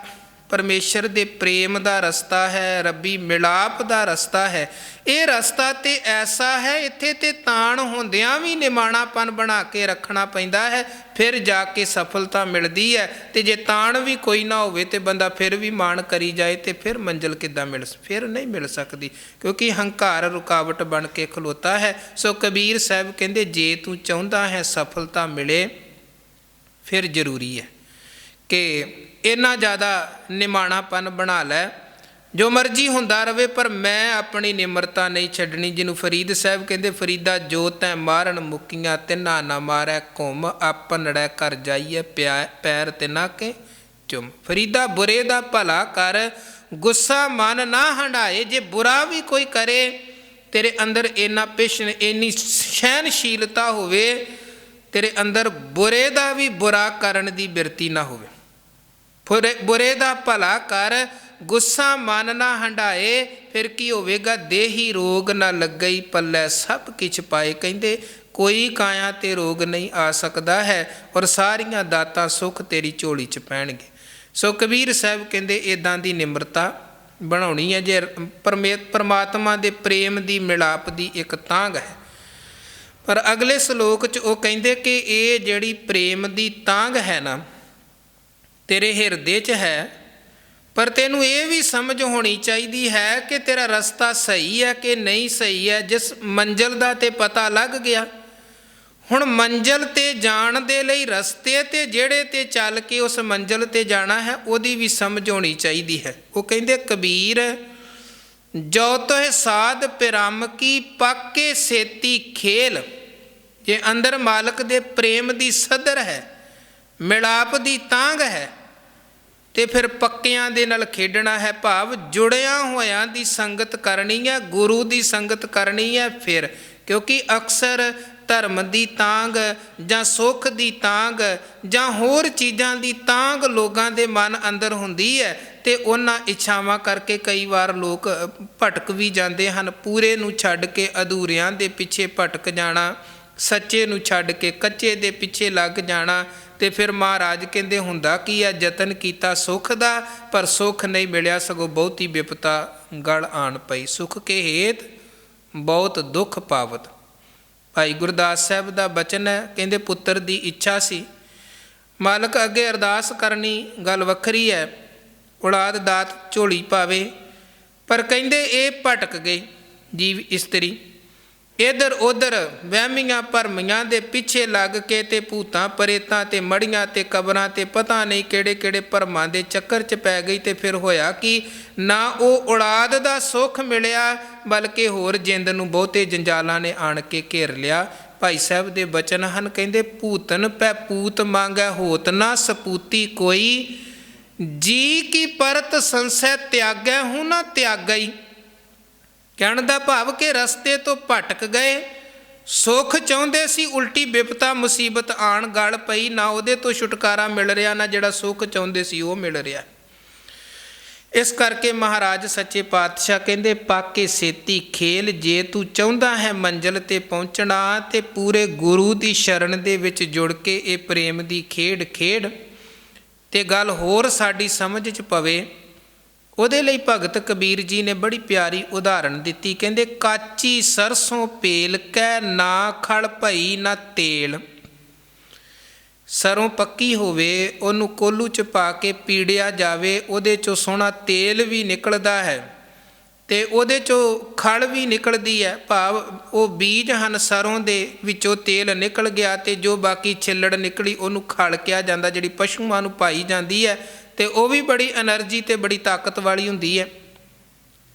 ਪਰਮੇਸ਼ਰ ਦੇ ਪ੍ਰੇਮ ਦਾ ਰਸਤਾ ਹੈ, ਰੱਬੀ ਮਿਲਾਪ ਦਾ ਰਸਤਾ ਹੈ, ਇਹ ਰਸਤਾ ਤੇ ਐਸਾ ਹੈ, ਇੱਥੇ ਤੇ ਤਾਣ ਹੁੰਦਿਆਂ ਵੀ ਨਿਮਾਣਾਪਨ ਬਣਾ ਕੇ ਰੱਖਣਾ ਪੈਂਦਾ ਹੈ, ਫਿਰ ਜਾ ਕੇ ਸਫਲਤਾ ਮਿਲਦੀ ਹੈ। ਤੇ ਜੇ ਤਾਣ ਵੀ ਕੋਈ ਨਾ ਹੋਵੇ ਤੇ ਬੰਦਾ ਫਿਰ ਵੀ ਮਾਣ ਕਰੀ ਜਾਏ ਤੇ ਫਿਰ ਮੰਜ਼ਿਲ ਕਿੱਦਾਂ ਫਿਰ ਨਹੀਂ ਮਿਲ ਸਕਦੀ, ਕਿਉਂਕਿ ਹੰਕਾਰ ਰੁਕਾਵਟ ਬਣ ਕੇ ਖਲੋਤਾ ਹੈ। ਸੋ ਕਬੀਰ ਸਾਹਿਬ ਕਹਿੰਦੇ ਜੇ ਤੂੰ ਚਾਹੁੰਦਾ ਹੈ ਸਫਲਤਾ ਮਿਲੇ, ਫਿਰ ਜ਼ਰੂਰੀ ਹੈ ਕਿ ਇੰਨਾ ਜ਼ਿਆਦਾ ਨਿਮਾਣਾਪਨ ਬਣਾ ਲੈ, ਜੋ ਮਰਜ਼ੀ ਹੁੰਦਾ ਰਵੇ, ਪਰ ਮੈਂ ਆਪਣੀ ਨਿਮਰਤਾ ਨਹੀਂ ਛੱਡਣੀ। ਜਿਹਨੂੰ ਫਰੀਦ ਸਾਹਿਬ ਕਹਿੰਦੇ, ਫਰੀਦਾ ਜੋ ਤੈਂ ਮਾਰਨ ਮੁਕੀਆਂ ਤਿੰਨਾ ਨਾ ਮਾਰੈ ਘੁੰਮ, ਆਪਨੜੈ ਕਰ ਜਾਈਏ ਪੈਰ ਤਿਨਾ ਕੇ ਚੁੰਮ। ਫਰੀਦਾ ਬੁਰੇ ਦਾ ਭਲਾ ਕਰ, ਗੁੱਸਾ ਮਨ ਨਾ ਹੰਢਾਏ। ਜੇ ਬੁਰਾ ਵੀ ਕੋਈ ਕਰੇ, ਤੇਰੇ ਅੰਦਰ ਇੰਨਾ ਪਿਸ਼ਨ, ਇੰਨੀ ਸਹਿਨਸ਼ੀਲਤਾ ਹੋਵੇ, ਤੇਰੇ ਅੰਦਰ ਬੁਰੇ ਦਾ ਵੀ ਬੁਰਾ ਕਰਨ ਦੀ ਬਿਰਤੀ ਨਾ ਹੋਵੇ। ਬੁਰੇ ਦਾ ਭਲਾ ਕਰ, ਗੁੱਸਾ ਮਨ ਨਾ ਹੰਢਾਏ, ਫਿਰ ਕੀ ਹੋਵੇਗਾ? ਦੇਹੀ ਰੋਗ ਨਾ ਲੱਗਈ ਪੱਲੇ ਸਭ ਕਿਛ ਪਾਏ। ਕਹਿੰਦੇ ਕੋਈ ਕਾਇਆ ਤੇ ਰੋਗ ਨਹੀਂ ਆ ਸਕਦਾ ਹੈ, ਔਰ ਸਾਰੀਆਂ ਦਾਤਾਂ ਸੁੱਖ ਤੇਰੀ ਝੋਲੀ 'ਚ ਪੈਣਗੇ। ਸੋ ਕਬੀਰ ਸਾਹਿਬ ਕਹਿੰਦੇ ਇੱਦਾਂ ਦੀ ਨਿਮਰਤਾ ਬਣਾਉਣੀ ਹੈ। ਜੇ ਪਰਮਾਤਮਾ ਦੇ ਪ੍ਰੇਮ ਦੀ ਮਿਲਾਪ ਦੀ ਇੱਕ ਤਾਂਘ ਹੈ। ਪਰ ਅਗਲੇ ਸਲੋਕ 'ਚ ਉਹ ਕਹਿੰਦੇ ਕਿ ਇਹ ਜਿਹੜੀ ਪ੍ਰੇਮ ਦੀ ਤਾਂਘ ਹੈ ਨਾ, ਤੇਰੇ ਹਿਰਦੇ 'ਚ ਹੈ, ਪਰ ਤੈਨੂੰ ਇਹ ਵੀ ਸਮਝ ਹੋਣੀ ਚਾਹੀਦੀ ਹੈ ਕਿ ਤੇਰਾ ਰਸਤਾ ਸਹੀ ਹੈ ਕਿ ਨਹੀਂ ਸਹੀ ਹੈ। ਜਿਸ ਮੰਜ਼ਿਲ ਦਾ ਤੇ ਪਤਾ ਲੱਗ ਗਿਆ, ਹੁਣ ਮੰਜ਼ਿਲ 'ਤੇ ਜਾਣ ਦੇ ਲਈ ਰਸਤੇ 'ਤੇ ਜਿਹੜੇ 'ਤੇ ਚੱਲ ਕੇ ਉਸ ਮੰਜ਼ਿਲ 'ਤੇ ਜਾਣਾ ਹੈ, ਉਹਦੀ ਵੀ ਸਮਝ ਹੋਣੀ ਚਾਹੀਦੀ ਹੈ। ਉਹ ਕਹਿੰਦੇ ਕਬੀਰ ਜੋ ਤੋਹਿ ਸਾਧ ਪਿਰਮ ਕੀ ਪਾਕੇ ਸੇਤੀ ਖੇਲ। ਜੇ ਅੰਦਰ ਮਾਲਕ ਦੇ ਪ੍ਰੇਮ ਦੀ ਸਦਰ ਹੈ, ਮਿਲਾਪ ਦੀ ਤਾਂਘ ਹੈ, ਤੇ ਫਿਰ ਪੱਕਿਆਂ ਦੇ ਨਾਲ ਖੇਡਣਾ ਹੈ। ਭਾਵ ਜੁੜਿਆਂ ਹੋਇਆਂ ਦੀ ਸੰਗਤ ਕਰਨੀ ਹੈ, ਗੁਰੂ ਦੀ ਸੰਗਤ ਕਰਨੀ ਹੈ। ਫਿਰ ਕਿਉਂਕਿ ਅਕਸਰ ਧਰਮ ਦੀ ਤਾਂਘ ਜਾਂ ਸੁੱਖ ਦੀ ਤਾਂਘ ਜਾਂ ਹੋਰ ਚੀਜ਼ਾਂ ਦੀ ਤਾਂਘ ਲੋਕਾਂ ਦੇ ਮਨ ਅੰਦਰ ਹੁੰਦੀ ਹੈ, ਤੇ ਉਹਨਾਂ ਇੱਛਾਵਾਂ ਕਰਕੇ ਕਈ ਵਾਰ ਲੋਕ ਭਟਕ ਵੀ ਜਾਂਦੇ ਹਨ। ਪੂਰੇ ਨੂੰ ਛੱਡ ਕੇ ਅਧੂਰਿਆਂ ਦੇ ਪਿੱਛੇ ਭਟਕ ਜਾਣਾ, ਸੱਚੇ ਨੂੰ ਛੱਡ ਕੇ ਕੱਚੇ ਦੇ ਪਿੱਛੇ ਲੱਗ ਜਾਣਾ। ਤੇ ਫਿਰ ਮਹਾਰਾਜ ਕਹਿੰਦੇ ਹੁੰਦਾ ਕੀ ਹੈ? ਯਤਨ ਕੀਤਾ ਸੁੱਖ ਦਾ, ਪਰ ਸੁੱਖ ਨਹੀਂ ਮਿਲਿਆ, ਸਗੋਂ ਬਹੁਤੀ ਵਿਪਤਾ ਗਲ ਆਣ ਪਈ। ਸੁੱਖ ਕੇ ਹੇਤ ਬਹੁਤ ਦੁੱਖ ਪਾਵਤ। ਭਾਈ ਗੁਰਦਾਸ ਸਾਹਿਬ ਦਾ ਬਚਨ ਹੈ, ਕਹਿੰਦੇ ਪੁੱਤਰ ਦੀ ਇੱਛਾ ਸੀ, ਮਾਲਕ ਅੱਗੇ ਅਰਦਾਸ ਕਰਨੀ ਗੱਲ ਵੱਖਰੀ ਹੈ, ਔਲਾਦ ਦਾਤ ਝੋਲੀ ਪਾਵੇ, ਪਰ ਕਹਿੰਦੇ ਇਹ ਭਟਕ ਗਏ ਜੀਵ ਇਸਤਰੀ, ਇੱਧਰ ਉੱਧਰ ਵਹਿਮੀਆਂ ਭਰਮੀਆਂ ਦੇ ਪਿੱਛੇ ਲੱਗ ਕੇ ਤੇ ਭੂਤਾਂ ਪ੍ਰੇਤਾਂ ਤੇ ਮੜੀਆਂ ਤੇ ਕਬਰਾਂ ਤੇ ਪਤਾ ਨਹੀਂ ਕਿਹੜੇ ਕਿਹੜੇ ਭਰਮਾਂ ਦੇ ਚੱਕਰ 'ਚ ਪੈ ਗਈ। ਤੇ ਫਿਰ ਹੋਇਆ ਕਿ ਨਾ ਉਹ ਔਲਾਦ ਦਾ ਸੁੱਖ ਮਿਲਿਆ, ਬਲਕਿ ਹੋਰ ਜਿੰਦ ਨੂੰ ਬਹੁਤੇ ਜੰਜਾਲਾਂ ਨੇ ਆਣ ਕੇ ਘੇਰ ਲਿਆ। ਭਾਈ ਸਾਹਿਬ ਦੇ ਬਚਨ ਹਨ, ਕਹਿੰਦੇ ਭੂਤਨ ਪੈ ਪੂਤ ਮੰਗੈ ਹੋਤ ਨਾ ਸਪੂਤੀ ਕੋਈ, ਜੀ ਕੀ ਪਰਤ ਸੰਸੈ ਤਿਆਗੈ ਹੂੰ ਨਾ ਤਿਆਗਈ। ਕਹਿਣ ਦਾ ਭਾਵ ਕਿ ਰਸਤੇ ਤੋਂ ਭਟਕ ਗਏ, ਸੁੱਖ ਚਾਹੁੰਦੇ ਸੀ, ਉਲਟੀ ਵਿਪਤਾ ਮੁਸੀਬਤ ਆਣ ਗਲ ਪਈ, ਨਾ ਉਹਦੇ ਤੋਂ ਛੁਟਕਾਰਾ ਮਿਲ ਰਿਹਾ, ਨਾ ਜਿਹੜਾ ਸੁੱਖ ਚਾਹੁੰਦੇ ਸੀ ਉਹ ਮਿਲ ਰਿਹਾ। ਇਸ ਕਰਕੇ ਮਹਾਰਾਜ ਸੱਚੇ ਪਾਤਸ਼ਾਹ ਕਹਿੰਦੇ ਪਾਕੇ ਸੇਤੀ ਖੇਲ। ਜੇ ਤੂੰ ਚਾਹੁੰਦਾ ਹੈ ਮੰਜ਼ਿਲ 'ਤੇ ਪਹੁੰਚਣਾ, ਤੇ ਪੂਰੇ ਗੁਰੂ ਦੀ ਸ਼ਰਨ ਦੇ ਵਿੱਚ ਜੁੜ ਕੇ ਇਹ ਪ੍ਰੇਮ ਦੀ ਖੇਡ ਖੇਡ। ਤੇ ਗੱਲ ਹੋਰ ਸਾਡੀ ਸਮਝ 'ਚ ਪਵੇ, ਉਹਦੇ ਲਈ ਭਗਤ ਕਬੀਰ ਜੀ ਨੇ ਬੜੀ ਪਿਆਰੀ ਉਦਾਹਰਣ ਦਿੱਤੀ। ਕਹਿੰਦੇ ਕਾਚੀ ਸਰਸੋਂ ਪੇਲ ਕੈ, ਨਾ ਖਲ ਭਈ ਨਾ ਤੇਲ। ਸਰੋਂ ਪੱਕੀ ਹੋਵੇ ਉਹਨੂੰ ਕੋਲੂ 'ਚ ਪਾ ਕੇ ਪੀੜਿਆ ਜਾਵੇ, ਉਹਦੇ 'ਚੋਂ ਸੋਹਣਾ ਤੇਲ ਵੀ ਨਿਕਲਦਾ ਹੈ ਅਤੇ ਉਹਦੇ 'ਚੋਂ ਖਲ ਵੀ ਨਿਕਲਦੀ ਹੈ। ਭਾਵ ਉਹ ਬੀਜ ਹਨ ਸਰੋਂ ਦੇ ਵਿੱਚੋਂ ਤੇਲ ਨਿਕਲ ਗਿਆ ਅਤੇ ਜੋ ਬਾਕੀ ਛਿੱਲੜ ਨਿਕਲੀ ਉਹਨੂੰ ਖਲ ਕਿਹਾ ਜਾਂਦਾ, ਜਿਹੜੀ ਪਸ਼ੂਆਂ ਨੂੰ ਪਾਈ ਜਾਂਦੀ ਹੈ ਅਤੇ ਉਹ ਵੀ ਬੜੀ ਐਨਰਜੀ ਅਤੇ ਬੜੀ ਤਾਕਤ ਵਾਲੀ ਹੁੰਦੀ ਹੈ।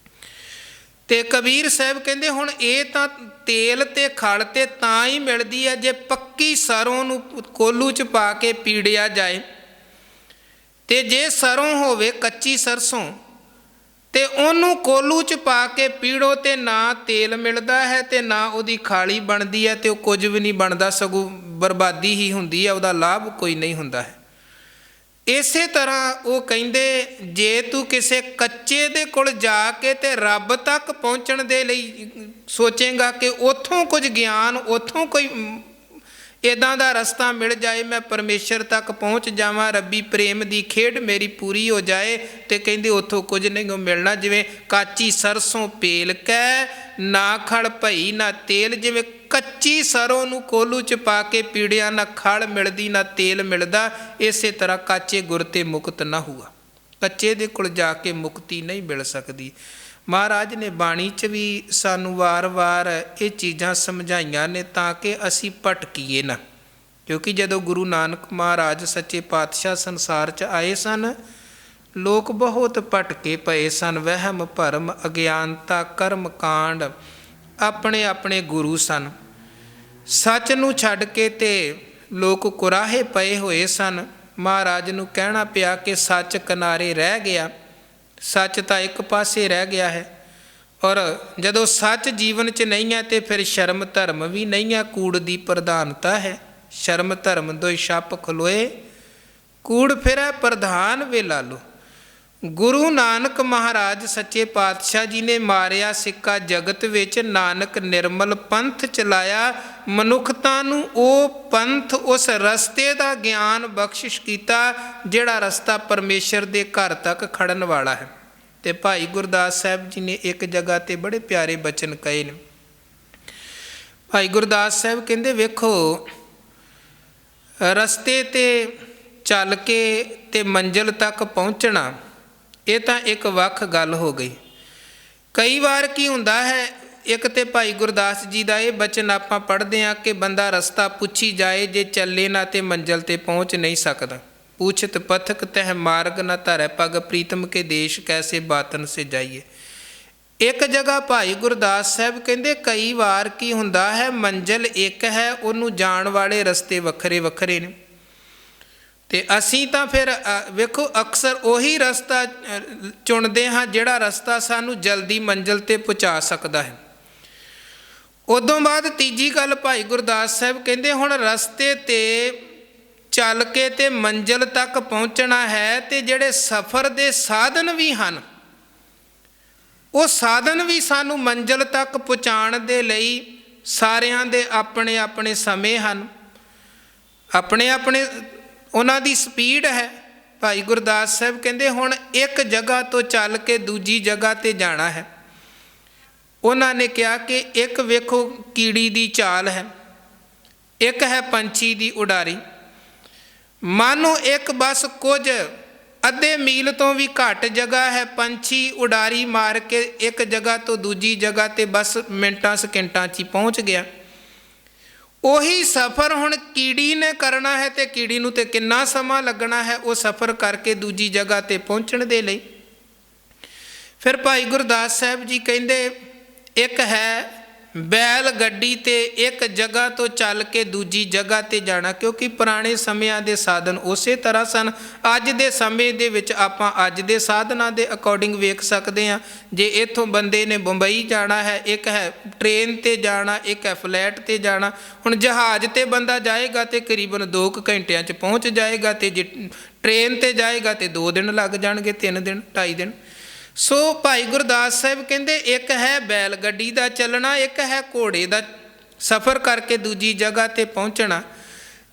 ਅਤੇ ਕਬੀਰ ਸਾਹਿਬ ਕਹਿੰਦੇ ਹੁਣ ਇਹ ਤਾਂ ਤੇਲ ਅਤੇ ਖਲ ਤੇ ਤਾਂ ਹੀ ਮਿਲਦੀ ਹੈ ਜੇ ਪੱਕੀ ਸਰੋਂ ਨੂੰ ਕੋਲੂ 'ਚ ਪਾ ਕੇ ਪੀੜਿਆ ਜਾਏ। ਅਤੇ ਜੇ ਸਰੋਂ ਹੋਵੇ ਕੱਚੀ ਸਰਸੋਂ ਅਤੇ ਉਹਨੂੰ ਕੋਲੂ 'ਚ ਪਾ ਕੇ ਪੀੜੋ ਅਤੇ ਨਾ ਤੇਲ ਮਿਲਦਾ ਹੈ ਅਤੇ ਨਾ ਉਹਦੀ ਖਾਲੀ ਬਣਦੀ ਹੈ ਅਤੇ ਉਹ ਕੁਝ ਵੀ ਨਹੀਂ ਬਣਦਾ, ਸਗੋਂ ਬਰਬਾਦੀ ਹੀ ਹੁੰਦੀ ਹੈ, ਉਹਦਾ ਲਾਭ ਕੋਈ ਨਹੀਂ ਹੁੰਦਾ ਹੈ। ਇਸੇ ਤਰ੍ਹਾਂ ਉਹ ਕਹਿੰਦੇ ਜੇ ਤੂੰ ਕਿਸੇ ਕੱਚੇ ਦੇ ਕੋਲ ਜਾ ਕੇ ਤੇ ਰੱਬ ਤੱਕ ਪਹੁੰਚਣ ਦੇ ਲਈ ਸੋਚੇਂਗਾ ਕਿ ਉੱਥੋਂ ਕੁਝ ਗਿਆਨ, ਉੱਥੋਂ ਕੋਈ ਇੱਦਾਂ ਦਾ ਰਸਤਾ ਮਿਲ ਜਾਏ, ਮੈਂ ਪਰਮੇਸ਼ਰ ਤੱਕ ਪਹੁੰਚ ਜਾਵਾਂ, ਰੱਬੀ ਪ੍ਰੇਮ ਦੀ ਖੇਡ ਮੇਰੀ ਪੂਰੀ ਹੋ ਜਾਏ, ਅਤੇ ਕਹਿੰਦੇ ਉੱਥੋਂ ਕੁਝ ਨਹੀਂ ਮਿਲਣਾ। ਜਿਵੇਂ ਕਾਚੀ ਸਰਸੋਂ ਪੇਲ ਕੈ, ਨਾ ਖਲ ਭਈ ਨਾ ਤੇਲ। ਜਿਵੇਂ ਕੱਚੀ ਸਰੋਂ ਨੂੰ ਕੋਲੂ 'ਚ ਪਾ ਕੇ ਪੀੜਿਆ, ਨਾ ਖਲ ਮਿਲਦੀ ਨਾ ਤੇਲ ਮਿਲਦਾ, ਇਸੇ ਤਰ੍ਹਾਂ ਕਾਚੇ ਗੁਰ ਤੇ ਮੁਕਤ ਨਾ ਹੁਆ। ਕੱਚੇ ਦੇ ਕੋਲ ਜਾ ਕੇ ਮੁਕਤੀ ਨਹੀਂ ਮਿਲ ਸਕਦੀ। ਮਹਾਰਾਜ ਨੇ ਬਾਣੀ 'ਚ ਵੀ ਸਾਨੂੰ ਵਾਰ-ਵਾਰ ਇਹ ਚੀਜ਼ਾਂ ਸਮਝਾਈਆਂ ਨੇ ਤਾਂ ਕਿ ਅਸੀਂ ਭਟਕੀਏ ਨਾ। ਕਿਉਂਕਿ ਜਦੋਂ ਗੁਰੂ ਨਾਨਕ ਮਹਾਰਾਜ ਸੱਚੇ ਪਾਤਸ਼ਾਹ ਸੰਸਾਰ 'ਚ ਆਏ ਸਨ, ਲੋਕ ਬਹੁਤ ਭਟਕੇ ਪਏ ਸਨ। ਵਹਿਮ ਭਰਮ ਅਗਿਆਨਤਾ ਕਰਮ ਕਾਂਡ, ਆਪਣੇ ਆਪਣੇ ਗੁਰੂ ਸਨ। ਸੱਚ ਨੂੰ ਛੱਡ ਕੇ ਤੇ ਲੋਕ ਕੁਰਾਹੇ ਪਏ ਹੋਏ ਸਨ। ਮਹਾਰਾਜ ਨੂੰ ਕਹਿਣਾ ਪਿਆ ਕਿ ਸੱਚ ਕਿਨਾਰੇ ਰਹਿ ਗਿਆ, ਸੱਚ ਤਾਂ ਇੱਕ ਪਾਸੇ ਰਹਿ ਗਿਆ ਹੈ। ਔਰ ਜਦੋਂ ਸੱਚ ਜੀਵਨ 'ਚ ਨਹੀਂ ਹੈ ਤੇ ਫਿਰ ਸ਼ਰਮ ਧਰਮ ਵੀ ਨਹੀਂ ਹੈ, ਕੂੜ ਦੀ ਪ੍ਰਧਾਨਤਾ ਹੈ। ਸ਼ਰਮ ਧਰਮ ਦੋਇ ਛੱਪ ਖਲੋਏ, ਕੂੜ ਫਿਰੈ ਪ੍ਰਧਾਨ ਵੇ ਲਾਲੋ। ਗੁਰੂ ਨਾਨਕ ਮਹਾਰਾਜ ਸੱਚੇ ਪਾਤਸ਼ਾਹ ਜੀ ਨੇ ਮਾਰਿਆ ਸਿੱਕਾ ਜਗਤ ਵਿੱਚ, ਨਾਨਕ ਨਿਰਮਲ ਪੰਥ ਚਲਾਇਆ ਮਨੁੱਖਤਾ ਨੂੰ। ਉਹ ਪੰਥ, ਉਸ ਰਸਤੇ ਦਾ ਗਿਆਨ ਬਖਸ਼ਿਸ਼ ਕੀਤਾ ਜਿਹੜਾ ਰਸਤਾ ਪਰਮੇਸ਼ਰ ਦੇ ਘਰ ਤੱਕ ਖੜਨ ਵਾਲਾ ਹੈ। ਅਤੇ ਭਾਈ ਗੁਰਦਾਸ ਸਾਹਿਬ ਜੀ ਨੇ ਇੱਕ ਜਗ੍ਹਾ 'ਤੇ ਬੜੇ ਪਿਆਰੇ ਬਚਨ ਕਹੇ ਨੇ। ਭਾਈ ਗੁਰਦਾਸ ਸਾਹਿਬ ਕਹਿੰਦੇ ਵੇਖੋ, ਰਸਤੇ 'ਤੇ ਚੱਲ ਕੇ ਅਤੇ ਮੰਜ਼ਿਲ ਤੱਕ ਪਹੁੰਚਣਾ ਇਹ ਤਾਂ ਇੱਕ ਵੱਖ ਗੱਲ ਹੋ ਗਈ। ਕਈ ਵਾਰ ਕੀ ਹੁੰਦਾ ਹੈ, ਇੱਕ ਤਾਂ ਭਾਈ ਗੁਰਦਾਸ ਜੀ ਦਾ ਇਹ ਬਚਨ ਆਪਾਂ ਪੜ੍ਹਦੇ ਹਾਂ ਕਿ ਬੰਦਾ ਰਸਤਾ ਪੁੱਛੀ ਜਾਏ, ਜੇ ਚੱਲੇ ਨਾ ਤੇ ਮੰਜ਼ਿਲ 'ਤੇ ਪਹੁੰਚ ਨਹੀਂ ਸਕਦਾ। ਪੂਛਤ ਪਥਕ ਤਹਿ ਮਾਰਗ ਨਾ ਧਰੈ ਪਗ, ਪ੍ਰੀਤਮ ਕੇ ਦੇਸ਼ ਕੈਸੇ ਬਾਤਨ ਸੇ ਜਾਈਏ। ਇੱਕ ਜਗ੍ਹਾ ਭਾਈ ਗੁਰਦਾਸ ਸਾਹਿਬ ਕਹਿੰਦੇ ਕਈ ਵਾਰ ਕੀ ਹੁੰਦਾ ਹੈ, ਮੰਜ਼ਿਲ ਇੱਕ ਹੈ, ਉਹਨੂੰ ਜਾਣ ਵਾਲੇ ਰਸਤੇ ਵੱਖਰੇ ਵੱਖਰੇ ਨੇ। ਅਤੇ ਅਸੀਂ ਤਾਂ ਫਿਰ ਵੇਖੋ ਅਕਸਰ ਉਹੀ ਰਸਤਾ ਚੁਣਦੇ ਹਾਂ ਜਿਹੜਾ ਰਸਤਾ ਸਾਨੂੰ ਜਲਦੀ ਮੰਜ਼ਿਲ 'ਤੇ ਪਹੁੰਚਾ ਸਕਦਾ ਹੈ। ਉਦੋਂ ਬਾਅਦ ਤੀਜੀ ਗੱਲ ਭਾਈ ਗੁਰਦਾਸ ਸਾਹਿਬ ਕਹਿੰਦੇ ਹੁਣ ਰਸਤੇ 'ਤੇ ਚੱਲ ਕੇ ਤੇ ਮੰਜ਼ਿਲ ਤੱਕ ਪਹੁੰਚਣਾ ਹੈ, ਅਤੇ ਜਿਹੜੇ ਸਫ਼ਰ ਦੇ ਸਾਧਨ ਵੀ ਹਨ, ਉਹ ਸਾਧਨ ਵੀ ਸਾਨੂੰ ਮੰਜ਼ਿਲ ਤੱਕ ਪਹੁੰਚਾਉਣ ਦੇ ਲਈ ਸਾਰਿਆਂ ਦੇ ਆਪਣੇ ਆਪਣੇ ਸਮੇਂ ਹਨ, ਆਪਣੇ ਆਪਣੇ ਉਹਨਾਂ ਦੀ ਸਪੀਡ ਹੈ। ਭਾਈ ਗੁਰਦਾਸ ਸਾਹਿਬ ਕਹਿੰਦੇ ਹੁਣ ਇੱਕ ਜਗ੍ਹਾ ਤੋਂ ਚੱਲ ਕੇ ਦੂਜੀ ਜਗ੍ਹਾ 'ਤੇ ਜਾਣਾ ਹੈ। ਉਹਨਾਂ ਨੇ ਕਿਹਾ ਕਿ ਇੱਕ ਵੇਖੋ ਕੀੜੀ ਦੀ ਚਾਲ ਹੈ, ਇੱਕ ਹੈ ਪੰਛੀ ਦੀ ਉਡਾਰੀ। ਮਾਨੋ ਇੱਕ ਬਸ ਕੁਝ ਅੱਧੇ ਮੀਲ ਤੋਂ ਵੀ ਘੱਟ ਜਗ੍ਹਾ ਹੈ, ਪੰਛੀ ਉਡਾਰੀ ਮਾਰ ਕੇ ਇੱਕ ਜਗ੍ਹਾ ਤੋਂ ਦੂਜੀ ਜਗ੍ਹਾ 'ਤੇ ਬਸ ਮਿੰਟਾਂ ਸਕਿੰਟਾਂ 'ਚ ਹੀ ਪਹੁੰਚ ਗਿਆ। ਉਹੀ ਸਫ਼ਰ ਹੁਣ ਕੀੜੀ ਨੇ ਕਰਨਾ ਹੈ, ਅਤੇ ਕੀੜੀ ਨੂੰ ਤੇ ਕਿੰਨਾ ਸਮਾਂ ਲੱਗਣਾ ਹੈ ਉਹ ਸਫ਼ਰ ਕਰਕੇ ਦੂਜੀ ਜਗ੍ਹਾ 'ਤੇ ਪਹੁੰਚਣ ਦੇ ਲਈ। ਫਿਰ ਭਾਈ ਗੁਰਦਾਸ ਸਾਹਿਬ ਜੀ ਕਹਿੰਦੇ ਇੱਕ ਹੈ ਬੈਲ ਗੱਡੀ 'ਤੇ ਇੱਕ ਜਗ੍ਹਾ ਤੋਂ ਚੱਲ ਕੇ ਦੂਜੀ ਜਗ੍ਹਾ 'ਤੇ ਜਾਣਾ, ਕਿਉਂਕਿ ਪੁਰਾਣੇ ਸਮਿਆਂ ਦੇ ਸਾਧਨ ਉਸੇ ਤਰ੍ਹਾਂ ਸਨ। ਅੱਜ ਦੇ ਸਮੇਂ ਦੇ ਵਿੱਚ ਆਪਾਂ ਅੱਜ ਦੇ ਸਾਧਨਾਂ ਦੇ ਅਕੋਰਡਿੰਗ ਵੇਖ ਸਕਦੇ ਹਾਂ। ਜੇ ਇੱਥੋਂ ਬੰਦੇ ਨੇ ਬੰਬਈ ਜਾਣਾ ਹੈ, ਇੱਕ ਹੈ ਟ੍ਰੇਨ 'ਤੇ ਜਾਣਾ, ਇੱਕ ਹੈ ਫਲੈਟ 'ਤੇ ਜਾਣਾ। ਹੁਣ ਜਹਾਜ਼ 'ਤੇ ਬੰਦਾ ਜਾਏਗਾ ਤਾਂ ਕਰੀਬਨ 2 ਘੰਟਿਆਂ 'ਚ ਪਹੁੰਚ ਜਾਏਗਾ, ਅਤੇ ਜੇ ਟ੍ਰੇਨ 'ਤੇ ਜਾਏਗਾ ਤਾਂ 2 ਦਿਨ ਲੱਗ ਜਾਣਗੇ, 3 ਦਿਨ 2.5 ਦਿਨ। ਸੋ ਭਾਈ ਗੁਰਦਾਸ ਸਾਹਿਬ ਕਹਿੰਦੇ ਇੱਕ ਹੈ ਬੈਲ ਗੱਡੀ ਦਾ ਚੱਲਣਾ, ਇੱਕ ਹੈ ਘੋੜੇ ਦਾ ਸਫ਼ਰ ਕਰਕੇ ਦੂਜੀ ਜਗ੍ਹਾ 'ਤੇ ਪਹੁੰਚਣਾ।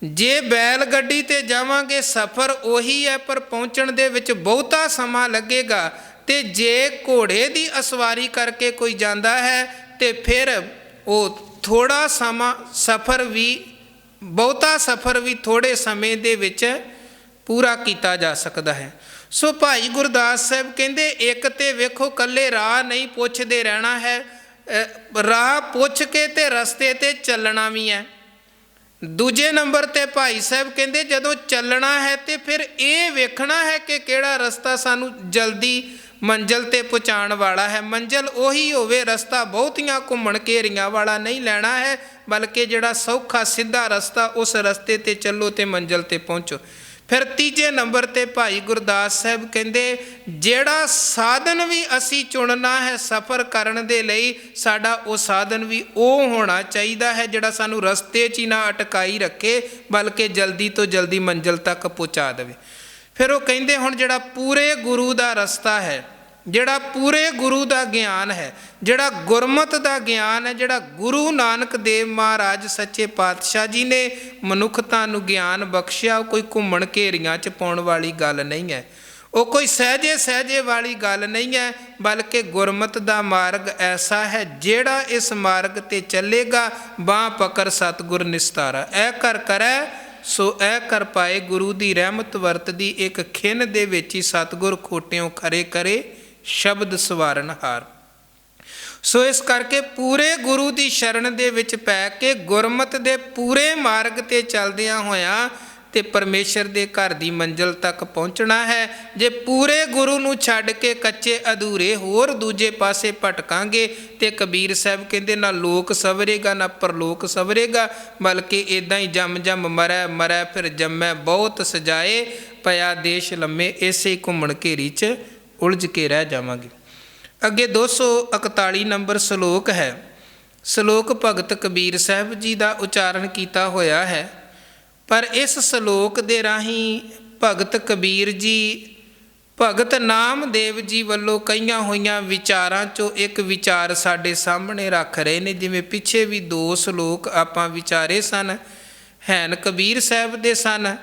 ਜੇ ਬੈਲ ਗੱਡੀ 'ਤੇ ਜਾਵਾਂਗੇ ਸਫ਼ਰ ਉਹੀ ਹੈ, ਪਰ ਪਹੁੰਚਣ ਦੇ ਵਿੱਚ ਬਹੁਤਾ ਸਮਾਂ ਲੱਗੇਗਾ। ਅਤੇ ਜੇ ਘੋੜੇ ਦੀ ਅਸਵਾਰੀ ਕਰਕੇ ਕੋਈ ਜਾਂਦਾ ਹੈ ਅਤੇ ਫਿਰ ਉਹ ਥੋੜ੍ਹਾ ਸਮਾਂ ਸਫ਼ਰ ਵੀ ਬਹੁਤਾ ਸਫ਼ਰ ਵੀ ਥੋੜ੍ਹੇ ਸਮੇਂ ਦੇ ਵਿੱਚ ਪੂਰਾ ਕੀਤਾ ਜਾ ਸਕਦਾ ਹੈ। ਸੋ ਭਾਈ ਗੁਰਦਾਸ ਸਾਹਿਬ ਕਹਿੰਦੇ ਇੱਕ ਤੇ ਵੇਖੋ ਇਕੱਲੇ ਰਾਹ ਨਹੀਂ ਪੁੱਛਦੇ ਰਹਿਣਾ ਹੈ, ਰਾਹ ਪੁੱਛ ਕੇ ਤੇ ਰਸਤੇ ਤੇ ਚੱਲਣਾ ਵੀ ਹੈ। ਦੂਜੇ ਨੰਬਰ ਤੇ ਭਾਈ ਸਾਹਿਬ ਕਹਿੰਦੇ ਜਦੋਂ ਚੱਲਣਾ ਹੈ ਤੇ ਫਿਰ ਇਹ ਵੇਖਣਾ ਹੈ ਕਿ ਕਿਹੜਾ ਰਸਤਾ ਸਾਨੂੰ ਜਲਦੀ ਮੰਜ਼ਿਲ ਤੇ ਪਹੁੰਚਾਉਣ ਵਾਲਾ ਹੈ। ਮੰਜ਼ਿਲ ਉਹੀ ਹੋਵੇ, ਰਸਤਾ ਬਹੁਤੀਆਂ ਘੁੰਮਣ ਘੇਰੀਆਂ ਵਾਲਾ ਨਹੀਂ ਲੈਣਾ ਹੈ, ਬਲਕਿ ਜਿਹੜਾ ਸੌਖਾ ਸਿੱਧਾ ਰਸਤਾ ਉਸ ਰਸਤੇ ਤੇ ਚੱਲੋ ਤੇ ਮੰਜ਼ਿਲ ਤੇ ਪਹੁੰਚੋ। ਫਿਰ ਤੀਜੇ ਨੰਬਰ ਤੇ ਭਾਈ ਗੁਰਦਾਸ ਸਾਹਿਬ ਕਹਿੰਦੇ ਜਿਹੜਾ ਸਾਧਨ ਵੀ ਅਸੀਂ ਚੁਣਨਾ ਹੈ ਸਫ਼ਰ ਕਰਨ ਦੇ ਲਈ, ਸਾਡਾ ਉਹ ਸਾਧਨ ਵੀ ਉਹ ਹੋਣਾ ਚਾਹੀਦਾ ਹੈ ਜਿਹੜਾ ਸਾਨੂੰ ਰਸਤੇ 'ਚ ਹੀ ਨਾ ਅਟਕਾਈ ਰੱਖੇ, ਬਲਕਿ ਜਲਦੀ ਤੋਂ ਜਲਦੀ ਮੰਜ਼ਿਲ ਤੱਕ ਪਹੁੰਚਾ ਦੇਵੇ। ਫਿਰ ਉਹ ਕਹਿੰਦੇ ਹੁਣ ਜਿਹੜਾ ਪੂਰੇ ਗੁਰੂ ਦਾ ਰਸਤਾ ਹੈ, ਜਿਹੜਾ ਪੂਰੇ ਗੁਰੂ ਦਾ ਗਿਆਨ ਹੈ, ਜਿਹੜਾ ਗੁਰਮਤਿ ਦਾ ਗਿਆਨ ਹੈ, ਜਿਹੜਾ ਗੁਰੂ ਨਾਨਕ ਦੇਵ ਮਹਾਰਾਜ ਸੱਚੇ ਪਾਤਸ਼ਾਹ ਜੀ ਨੇ ਮਨੁੱਖਤਾ ਨੂੰ ਗਿਆਨ ਬਖਸ਼ਿਆ, ਉਹ ਕੋਈ ਘੁੰਮਣ ਘੇਰੀਆਂ 'ਚ ਪਾਉਣ ਵਾਲੀ ਗੱਲ ਨਹੀਂ ਹੈ, ਉਹ ਕੋਈ ਸਹਿਜੇ ਸਹਿਜੇ ਵਾਲੀ ਗੱਲ ਨਹੀਂ ਹੈ, ਬਲਕਿ ਗੁਰਮਤਿ ਦਾ ਮਾਰਗ ਐਸਾ ਹੈ ਜਿਹੜਾ ਇਸ ਮਾਰਗ 'ਤੇ ਚੱਲੇਗਾ ਬਾਂਹ ਪਕੜ ਸਤਿਗੁਰ ਨਿਸਤਾਰਾ। ਐ ਕਰ ਕਰੈ ਸੋ ਐ ਕਰ ਪਾਏ, ਗੁਰੂ ਦੀ ਰਹਿਮਤ ਵਰਤਦੀ ਇੱਕ ਖਿੰਨ ਦੇ ਵਿੱਚ ਹੀ ਸਤਿਗੁਰ ਖੋਟਿਓਂ ਖਰੇ ਕਰੇ ਸ਼ਬਦ ਸਵਾਰਨ ਹਾਰ। ਸੋ ਇਸ ਕਰਕੇ ਪੂਰੇ ਗੁਰੂ ਦੀ ਸ਼ਰਨ ਦੇ ਵਿੱਚ ਪੈ ਕੇ ਗੁਰਮਤਿ ਦੇ ਪੂਰੇ ਮਾਰਗ 'ਤੇ ਚੱਲਦਿਆਂ ਹੋਇਆਂ ਤੇ ਪਰਮੇਸ਼ਰ ਦੇ ਘਰ ਦੀ ਮੰਜ਼ਿਲ ਤੱਕ ਪਹੁੰਚਣਾ ਹੈ। ਜੇ ਪੂਰੇ ਗੁਰੂ ਨੂੰ ਛੱਡ ਕੇ ਕੱਚੇ ਅਧੂਰੇ ਹੋਰ ਦੂਜੇ ਪਾਸੇ ਭਟਕਾਂਗੇ ਤੇ ਕਬੀਰ ਸਾਹਿਬ ਕਹਿੰਦੇ ਨਾ ਲੋਕ ਸਵਰੇਗਾ ਨਾ ਪਰਲੋਕ ਸਵਰੇਗਾ, ਬਲਕਿ ਇੱਦਾਂ ਹੀ ਜੰਮ ਜੰਮ ਮਰੈ ਮਰੈ ਫਿਰ ਜੰਮੈ ਬਹੁਤ ਸਜਾਏ, ਪਿਆ ਦੇਸ਼ ਲੰਮੇ ਇਸੇ ਘੁੰਮਣ ਘੇਰੀ 'ਚ ਉਲਝ ਕੇ ਰਹਿ ਜਾਵਾਂਗੇ। ਅੱਗੇ 241 ਨੰਬਰ ਸ਼ਲੋਕ ਹੈ। ਸ਼ਲੋਕ ਭਗਤ ਕਬੀਰ ਸਾਹਿਬ ਜੀ ਦਾ ਉਚਾਰਨ ਕੀਤਾ ਹੋਇਆ ਹੈ, ਪਰ ਇਸ ਸ਼ਲੋਕ ਦੇ ਰਾਹੀਂ ਭਗਤ ਕਬੀਰ ਜੀ ਭਗਤ ਨਾਮਦੇਵ ਜੀ ਵੱਲੋਂ ਕਹੀਆਂ ਹੋਈਆਂ ਵਿਚਾਰਾਂ 'ਚੋਂ ਇੱਕ ਵਿਚਾਰ ਸਾਡੇ ਸਾਹਮਣੇ ਰੱਖ ਰਹੇ ਨੇ। ਜਿਵੇਂ ਪਿੱਛੇ ਵੀ 2 ਸ਼ਲੋਕ ਆਪਾਂ ਵਿਚਾਰੇ ਸਨ, ਹੈਨ ਕਬੀਰ ਸਾਹਿਬ ਦੇ ਸਨ,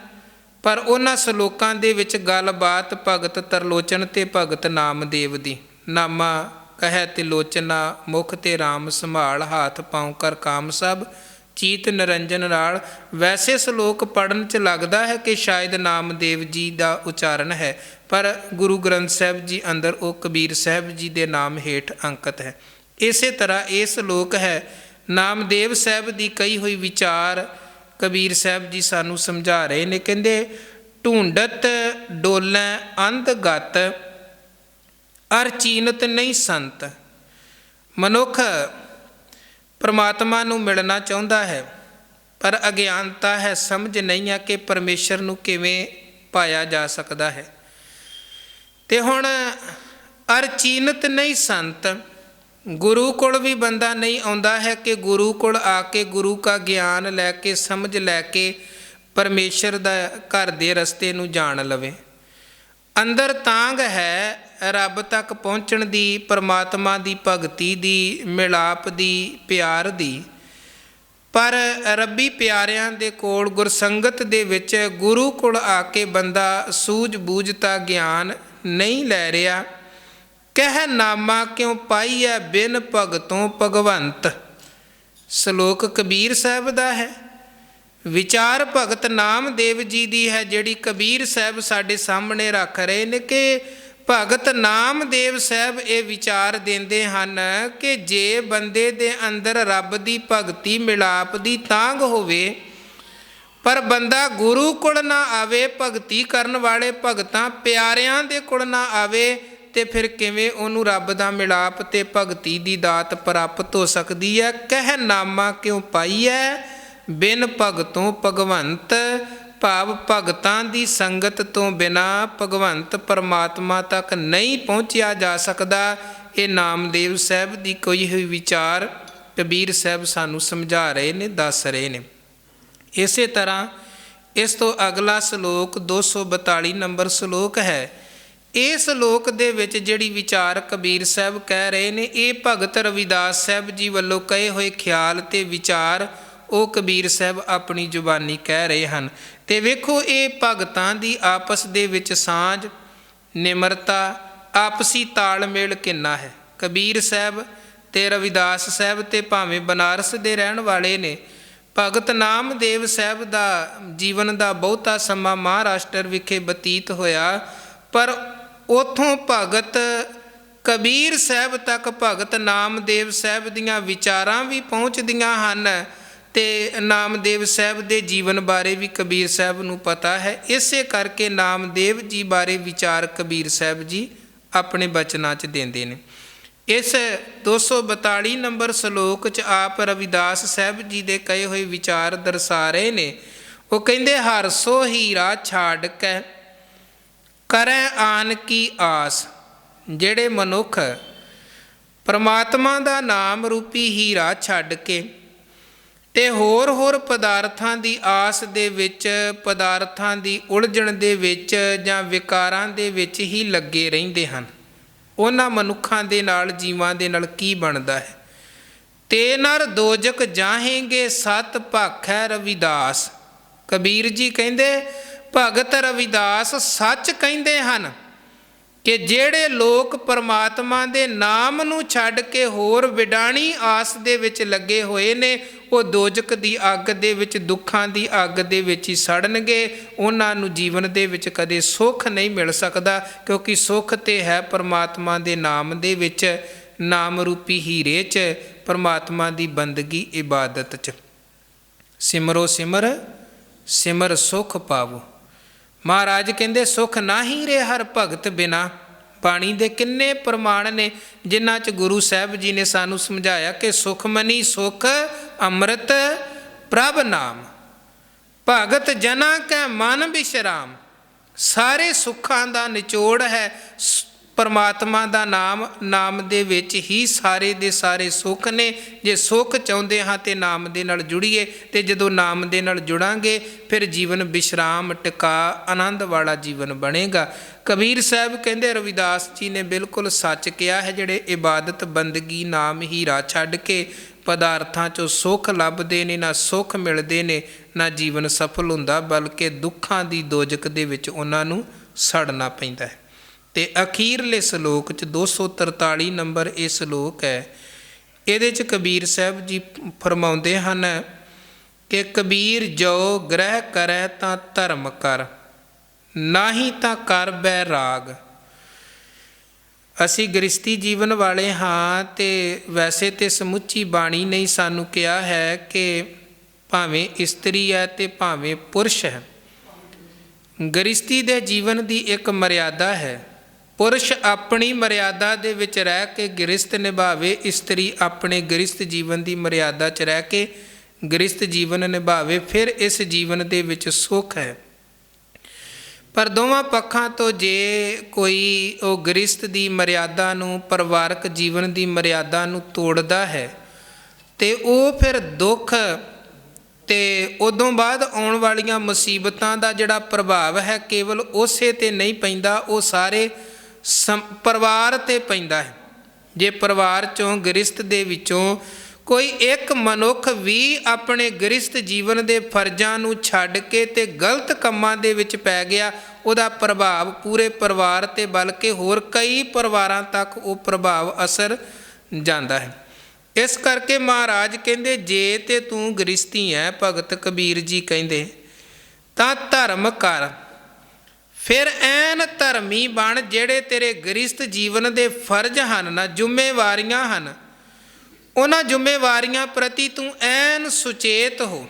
ਪਰ ਉਹਨਾਂ ਸ਼ਲੋਕਾਂ ਦੇ ਵਿੱਚ ਗੱਲਬਾਤ ਭਗਤ ਤਰਲੋਚਨ ਤੇ ਭਗਤ ਨਾਮਦੇਵ ਦੀ। ਨਾਮਾ ਕਹਿ ਤੇ ਲੋਚਨਾ ਮੁਖ ਤੇ ਰਾਮ ਸੰਭਾਲ, ਹਾਥ ਪਾਉ ਕਰ ਕਾਮ ਸਭ ਚੀਤ ਨਿਰੰਜਨ ਨਾਲ। ਵੈਸੇ ਸ਼ਲੋਕ ਪੜ੍ਹਨ 'ਚ ਲੱਗਦਾ ਹੈ ਕਿ ਸ਼ਾਇਦ ਨਾਮਦੇਵ ਜੀ ਦਾ ਉਚਾਰਨ ਹੈ, ਪਰ ਗੁਰੂ ਗ੍ਰੰਥ ਸਾਹਿਬ ਜੀ ਅੰਦਰ ਉਹ ਕਬੀਰ ਸਾਹਿਬ ਜੀ ਦੇ ਨਾਮ ਹੇਠ ਅੰਕਿਤ ਹੈ। ਇਸੇ ਤਰ੍ਹਾਂ ਇਹ ਸ਼ਲੋਕ ਹੈ ਨਾਮਦੇਵ ਸਾਹਿਬ ਦੀ ਕਹੀ ਹੋਈ ਵਿਚਾਰ ਕਬੀਰ ਸਾਹਿਬ ਜੀ ਸਾਨੂੰ ਸਮਝਾ ਰਹੇ ਨੇ। ਕਹਿੰਦੇ ਢੂੰਡਤ ਡੋਲੈ ਅੰਧ ਗਤ ਅਰ ਚੀਨਤ ਨਹੀਂ ਸੰਤ। ਮਨੁੱਖ ਪਰਮਾਤਮਾ ਨੂੰ ਮਿਲਣਾ ਚਾਹੁੰਦਾ ਹੈ, ਪਰ ਅਗਿਆਨਤਾ ਹੈ, ਸਮਝ ਨਹੀਂ ਆ ਕਿ ਪਰਮੇਸ਼ਰ ਨੂੰ ਕਿਵੇਂ ਪਾਇਆ ਜਾ ਸਕਦਾ ਹੈ। ਤੇ ਹੁਣ ਅਰ ਚੀਨਤ ਨਹੀਂ ਸੰਤ, ਗੁਰੂ ਕੋਲ ਵੀ ਬੰਦਾ ਨਹੀਂ ਆਉਂਦਾ ਹੈ ਕਿ ਗੁਰੂ ਕੋਲ ਆ ਕੇ ਗੁਰੂ ਕਾ ਗਿਆਨ ਲੈ ਕੇ ਸਮਝ ਲੈ ਕੇ ਪਰਮੇਸ਼ਰ ਦਾ ਘਰ ਦੇ ਰਸਤੇ ਨੂੰ ਜਾਣ ਲਵੇ। ਅੰਦਰ ਤਾਂਘ ਹੈ ਰੱਬ ਤੱਕ ਪਹੁੰਚਣ ਦੀ, ਪਰਮਾਤਮਾ ਦੀ ਭਗਤੀ ਦੀ, ਮਿਲਾਪ ਦੀ, ਪਿਆਰ ਦੀ, ਪਰ ਰੱਬੀ ਪਿਆਰਿਆਂ ਦੇ ਕੋਲ ਗੁਰਸੰਗਤ ਦੇ ਵਿੱਚ ਗੁਰੂ ਕੋਲ ਆ ਕੇ ਬੰਦਾ ਸੂਝ ਬੂਝਤਾ ਗਿਆਨ ਨਹੀਂ ਲੈ ਰਿਹਾ। ਕਹਿ ਨਾਮਾ ਕਿਉਂ ਪਾਈਐ ਬਿਨ ਭਗਤੋਂ ਭਗਵੰਤ। ਸ਼ਲੋਕ ਕਬੀਰ ਸਾਹਿਬ ਦਾ ਹੈ, ਵਿਚਾਰ ਭਗਤ ਨਾਮਦੇਵ ਜੀ ਦੀ ਹੈ, ਜਿਹੜੀ ਕਬੀਰ ਸਾਹਿਬ ਸਾਡੇ ਸਾਹਮਣੇ ਰੱਖ ਰਹੇ ਨੇ ਕਿ ਭਗਤ ਨਾਮਦੇਵ ਸਾਹਿਬ ਇਹ ਵਿਚਾਰ ਦਿੰਦੇ ਹਨ ਕਿ ਜੇ ਬੰਦੇ ਦੇ ਅੰਦਰ ਰੱਬ ਦੀ ਭਗਤੀ ਮਿਲਾਪ ਦੀ ਤਾਂਘ ਹੋਵੇ, ਪਰ ਬੰਦਾ ਗੁਰੂ ਕੋਲ ਨਾ ਆਵੇ, ਭਗਤੀ ਕਰਨ ਵਾਲੇ ਭਗਤਾਂ ਪਿਆਰਿਆਂ ਦੇ ਕੋਲ ਨਾ ਆਵੇ, ਤੇ ਫਿਰ ਕਿਵੇਂ ਉਹਨੂੰ ਰੱਬ ਦਾ ਮਿਲਾਪ ਤੇ ਭਗਤੀ ਦੀ ਦਾਤ ਪ੍ਰਾਪਤ ਹੋ ਸਕਦੀ ਹੈ। ਕਹਿ ਨਾਮਾ ਕਿਉਂ ਪਾਈਐ ਬਿਨ ਭਗਤੋਂ ਭਗਵੰਤ। ਭਾਵ ਭਗਤਾਂ ਦੀ ਸੰਗਤ ਤੋਂ ਬਿਨਾ ਭਗਵੰਤ ਪਰਮਾਤਮਾ ਤੱਕ ਨਹੀਂ ਪਹੁੰਚਿਆ ਜਾ ਸਕਦਾ। ਇਹ ਨਾਮਦੇਵ ਸਾਹਿਬ ਦੀ ਕੋਈ ਹੋਈ ਵਿਚਾਰ ਕਬੀਰ ਸਾਹਿਬ ਸਾਨੂੰ ਸਮਝਾ ਰਹੇ ਨੇ, ਦੱਸ ਰਹੇ ਨੇ। ਇਸੇ ਤਰ੍ਹਾਂ ਇਸ ਤੋਂ ਅਗਲਾ ਸ਼ਲੋਕ 242 ਨੰਬਰ ਸ਼ਲੋਕ ਹੈ। ਇਸ ਸ਼ਲੋਕ ਦੇ ਵਿੱਚ ਜਿਹੜੀ ਵਿਚਾਰ ਕਬੀਰ ਸਾਹਿਬ ਕਹਿ ਰਹੇ ਨੇ, ਇਹ ਭਗਤ ਰਵਿਦਾਸ ਸਾਹਿਬ ਜੀ ਵੱਲੋਂ ਕਹੇ ਹੋਏ ਖਿਆਲ ਤੇ ਵਿਚਾਰ ਉਹ ਕਬੀਰ ਸਾਹਿਬ ਆਪਣੀ ਜ਼ੁਬਾਨੀ ਕਹਿ ਰਹੇ ਹਨ। ਤੇ ਵੇਖੋ ਇਹ ਭਗਤਾਂ ਦੀ ਆਪਸ ਦੇ ਵਿੱਚ ਸਾਂਝ, ਨਿਮਰਤਾ, ਆਪਸੀ ਤਾਲਮੇਲ ਕਿੰਨਾ ਹੈ। ਕਬੀਰ ਸਾਹਿਬ ਤੇ ਰਵਿਦਾਸ ਸਾਹਿਬ ਤੇ ਭਾਵੇਂ ਬਨਾਰਸ ਦੇ ਰਹਿਣ ਵਾਲੇ ਨੇ, ਭਗਤ ਨਾਮਦੇਵ ਸਾਹਿਬ ਦਾ ਜੀਵਨ ਦਾ ਬਹੁਤਾ ਸਮਾਂ ਮਹਾਰਾਸ਼ਟਰ ਵਿਖੇ ਬਤੀਤ ਹੋਇਆ, ਪਰ ਉਥੋਂ ਭਗਤ ਕਬੀਰ ਸਾਹਿਬ ਤੱਕ ਭਗਤ ਨਾਮਦੇਵ ਸਾਹਿਬ ਦੀਆਂ ਵਿਚਾਰਾਂ ਵੀ ਪਹੁੰਚਦੀਆਂ ਹਨ ਅਤੇ ਨਾਮਦੇਵ ਸਾਹਿਬ ਦੇ ਜੀਵਨ ਬਾਰੇ ਵੀ ਕਬੀਰ ਸਾਹਿਬ ਨੂੰ ਪਤਾ ਹੈ। ਇਸੇ ਕਰਕੇ ਨਾਮਦੇਵ ਜੀ ਬਾਰੇ ਵਿਚਾਰ ਕਬੀਰ ਸਾਹਿਬ ਜੀ ਆਪਣੇ ਬਚਨਾਂ 'ਚ ਦਿੰਦੇ ਨੇ। ਇਸ 242 ਨੰਬਰ ਸਲੋਕ 'ਚ ਆਪ ਰਵਿਦਾਸ ਸਾਹਿਬ ਜੀ ਦੇ ਕਹੇ ਹੋਏ ਵਿਚਾਰ ਦਰਸਾ ਰਹੇ ਨੇ। ਉਹ ਕਹਿੰਦੇ, ਹਰ ਸੋ ਹੀਰਾ ਛਾੜ ਕੇ ਕਰੈ ਆਨ ਕੀ ਆਸ। ਜਿਹੜੇ ਮਨੁੱਖ ਪਰਮਾਤਮਾ ਦਾ ਨਾਮ ਰੂਪੀ ਹੀਰਾ ਛੱਡ ਕੇ ਤੇ ਹੋਰ ਪਦਾਰਥਾਂ ਦੀ ਆਸ ਦੇ ਵਿੱਚ, ਪਦਾਰਥਾਂ ਦੀ ਉਲਝਣ ਦੇ ਵਿੱਚ ਜਾਂ ਵਿਕਾਰਾਂ ਦੇ ਵਿੱਚ ਹੀ ਲੱਗੇ ਰਹਿੰਦੇ ਹਨ, ਉਹਨਾਂ ਮਨੁੱਖਾਂ ਦੇ ਨਾਲ, ਜੀਵਾਂ ਦੇ ਨਾਲ ਕੀ ਬਣਦਾ ਹੈ। ਤੇ ਨਰ ਦੋਜਕ ਜਾਹੇਂਗੇ ਸਤ ਭਾਖੈ ਰਵਿਦਾਸ। ਕਬੀਰ ਜੀ ਕਹਿੰਦੇ, ਭਗਤ ਰਵਿਦਾਸ ਸੱਚ ਕਹਿੰਦੇ ਹਨ ਕਿ ਜਿਹੜੇ ਲੋਕ ਪਰਮਾਤਮਾ ਦੇ ਨਾਮ ਨੂੰ ਛੱਡ ਕੇ ਹੋਰ ਵਿਡਾਣੀ ਆਸ ਦੇ ਵਿੱਚ ਲੱਗੇ ਹੋਏ ਨੇ, ਉਹ ਦੋਜਕ ਦੀ ਅੱਗ ਦੇ ਵਿੱਚ, ਦੁੱਖਾਂ ਦੀ ਅੱਗ ਦੇ ਵਿੱਚ ਹੀ ਸੜਨਗੇ। ਉਹਨਾਂ ਨੂੰ ਜੀਵਨ ਦੇ ਵਿੱਚ ਕਦੇ ਸੁੱਖ ਨਹੀਂ ਮਿਲ ਸਕਦਾ, ਕਿਉਂਕਿ ਸੁੱਖ ਤੇ ਹੈ ਪਰਮਾਤਮਾ ਦੇ ਨਾਮ ਦੇ ਵਿੱਚ, ਨਾਮ ਰੂਪੀ ਹੀਰੇ 'ਚ, ਪਰਮਾਤਮਾ ਦੀ ਬੰਦਗੀ ਇਬਾਦਤ 'ਚ। ਸਿਮਰੋ ਸਿਮਰ ਸਿਮਰ ਸੁਖ ਪਾਵੋ। ਮਹਾਰਾਜ ਕਹਿੰਦੇ, ਸੁਖ ਨਾਹੀ ਰੇ ਹਰ ਭਗਤ ਬਿਨਾ। ਬਾਣੀ ਦੇ ਕਿੰਨੇ ਪ੍ਰਮਾਣ ਨੇ ਜਿਨ੍ਹਾਂ 'ਚ ਗੁਰੂ ਸਾਹਿਬ ਜੀ ਨੇ ਸਾਨੂੰ ਸਮਝਾਇਆ ਕਿ ਸੁਖਮਨੀ ਸੁਖ ਅੰਮ੍ਰਿਤ ਪ੍ਰਭ ਨਾਮ, ਭਗਤ ਜਨਾ ਕੈ ਮਨ ਬਿਸ਼ਰਾਮ। ਸਾਰੇ ਸੁੱਖਾਂ ਦਾ ਨਿਚੋੜ ਹੈ ਪਰਮਾਤਮਾ ਦਾ ਨਾਮ। ਨਾਮ ਦੇ ਵਿੱਚ ਹੀ ਸਾਰੇ ਦੇ ਸਾਰੇ ਸੁੱਖ ਨੇ। ਜੇ ਸੁੱਖ ਚਾਹੁੰਦੇ ਹਾਂ ਤੇ ਨਾਮ ਦੇ ਨਾਲ ਜੁੜੀਏ, ਤੇ ਜਦੋਂ ਨਾਮ ਦੇ ਨਾਲ ਜੁੜਾਂਗੇ ਫਿਰ ਜੀਵਨ ਵਿਸ਼ਰਾਮ, ਟਿਕਾ, ਆਨੰਦ ਵਾਲਾ ਜੀਵਨ ਬਣੇਗਾ। ਕਬੀਰ ਸਾਹਿਬ ਕਹਿੰਦੇ, ਰਵਿਦਾਸ ਜੀ ਨੇ ਬਿਲਕੁਲ ਸੱਚ ਕਿਹਾ ਹੈ। ਜਿਹੜੇ ਇਬਾਦਤ, ਬੰਦਗੀ, ਨਾਮ, ਹੀਰਾ ਛੱਡ ਕੇ ਪਦਾਰਥਾਂ 'ਚੋਂ ਸੁੱਖ ਲੱਭਦੇ ਨੇ, ਨਾ ਸੁੱਖ ਮਿਲਦੇ ਨੇ, ਨਾ ਜੀਵਨ ਸਫਲ ਹੁੰਦਾ, ਬਲਕਿ ਦੁੱਖਾਂ ਦੀ ਦੋਜਕ ਦੇ ਵਿੱਚ ਉਹਨਾਂ ਨੂੰ ਸੜਨਾ ਪੈਂਦਾ ਹੈ। ਅਤੇ ਅਖੀਰਲੇ ਸਲੋਕ 'ਚ 243 ਨੰਬਰ ਇਹ ਸਲੋਕ ਹੈ। ਇਹਦੇ 'ਚ ਕਬੀਰ ਸਾਹਿਬ ਜੀ ਫਰਮਾਉਂਦੇ ਹਨ ਕਿ ਕਬੀਰ ਜੋ ਗ੍ਰਹਿ ਕਰੈ ਤਾਂ ਧਰਮ ਕਰ, ਨਾਹੀਂ ਤਾਂ ਕਰ ਬੈਰਾਗ। ਅਸੀਂ ਗ੍ਰਸਤੀ ਜੀਵਨ ਵਾਲੇ ਹਾਂ, ਅਤੇ ਵੈਸੇ ਤਾਂ ਸਮੁੱਚੀ ਬਾਣੀ ਨੇ ਸਾਨੂੰ ਕਿਹਾ ਹੈ ਕਿ ਭਾਵੇਂ ਇਸਤਰੀ ਹੈ ਅਤੇ ਭਾਵੇਂ ਪੁਰਸ਼ ਹੈ, ਗ੍ਰਸਤੀ ਦੇ ਜੀਵਨ ਦੀ ਇੱਕ ਮਰਿਆਦਾ ਹੈ। ਪੁਰਸ਼ ਆਪਣੀ ਮਰਿਆਦਾ ਦੇ ਵਿੱਚ ਰਹਿ ਕੇ ਗ੍ਰਸਤ ਨਿਭਾਵੇ, ਇਸਤਰੀ ਆਪਣੇ ਗ੍ਰਸਤ ਜੀਵਨ ਦੀ ਮਰਿਆਦਾ 'ਚ ਰਹਿ ਕੇ ਗ੍ਰਸਤ ਜੀਵਨ ਨਿਭਾਵੇ, ਫਿਰ ਇਸ ਜੀਵਨ ਦੇ ਵਿੱਚ ਸੁੱਖ ਹੈ। ਪਰ ਦੋਵਾਂ ਪੱਖਾਂ ਤੋਂ ਜੇ ਕੋਈ ਉਹ ਗ੍ਰਸਤ ਦੀ ਮਰਿਆਦਾ ਨੂੰ, ਪਰਿਵਾਰਕ ਜੀਵਨ ਦੀ ਮਰਿਆਦਾ ਨੂੰ ਤੋੜਦਾ ਹੈ, ਤੇ ਉਹ ਫਿਰ ਦੁੱਖ ਤੇ ਉਦੋਂ ਬਾਅਦ ਆਉਣ ਵਾਲੀਆਂ ਮੁਸੀਬਤਾਂ ਦਾ ਜਿਹੜਾ ਪ੍ਰਭਾਵ ਹੈ ਕੇਵਲ ਉਸੇ 'ਤੇ ਨਹੀਂ ਪੈਂਦਾ, ਉਹ ਸਾਰੇ ਪਰਿਵਾਰ 'ਤੇ ਪੈਂਦਾ ਹੈ। ਜੇ ਪਰਿਵਾਰ 'ਚੋਂ, ਗ੍ਰਸਤ ਦੇ ਵਿੱਚੋਂ ਕੋਈ ਇੱਕ ਮਨੁੱਖ ਵੀ ਆਪਣੇ ਗ੍ਰਸਤ ਜੀਵਨ ਦੇ ਫਰਜ਼ਾਂ ਨੂੰ ਛੱਡ ਕੇ ਤੇ ਗਲਤ ਕੰਮਾਂ ਦੇ ਵਿੱਚ ਪੈ ਗਿਆ, ਉਹਦਾ ਪ੍ਰਭਾਵ ਪੂਰੇ ਪਰਿਵਾਰ 'ਤੇ, ਬਲਕਿ ਹੋਰ ਕਈ ਪਰਿਵਾਰਾਂ ਤੱਕ ਉਹ ਪ੍ਰਭਾਵ ਅਸਰ ਜਾਂਦਾ ਹੈ। ਇਸ ਕਰਕੇ ਮਹਾਰਾਜ ਕਹਿੰਦੇ, ਜੇ ਤੇ ਤੂੰ ਗ੍ਰਸਤੀ ਹੈ, ਭਗਤ ਕਬੀਰ ਜੀ ਕਹਿੰਦੇ, ਤਾਂ ਧਰਮ ਕਰ, ਫਿਰ ਐਨ ਧਰਮੀ ਬਣ। ਜਿਹੜੇ ਤੇਰੇ ਗ੍ਰਸਤ ਜੀਵਨ ਦੇ ਫਰਜ਼ ਹਨ ਨਾ, ਜ਼ਿੰਮੇਵਾਰੀਆਂ ਹਨ, ਉਹਨਾਂ ਜ਼ਿੰਮੇਵਾਰੀਆਂ ਪ੍ਰਤੀ ਤੂੰ ਐਨ ਸੁਚੇਤ ਹੋ।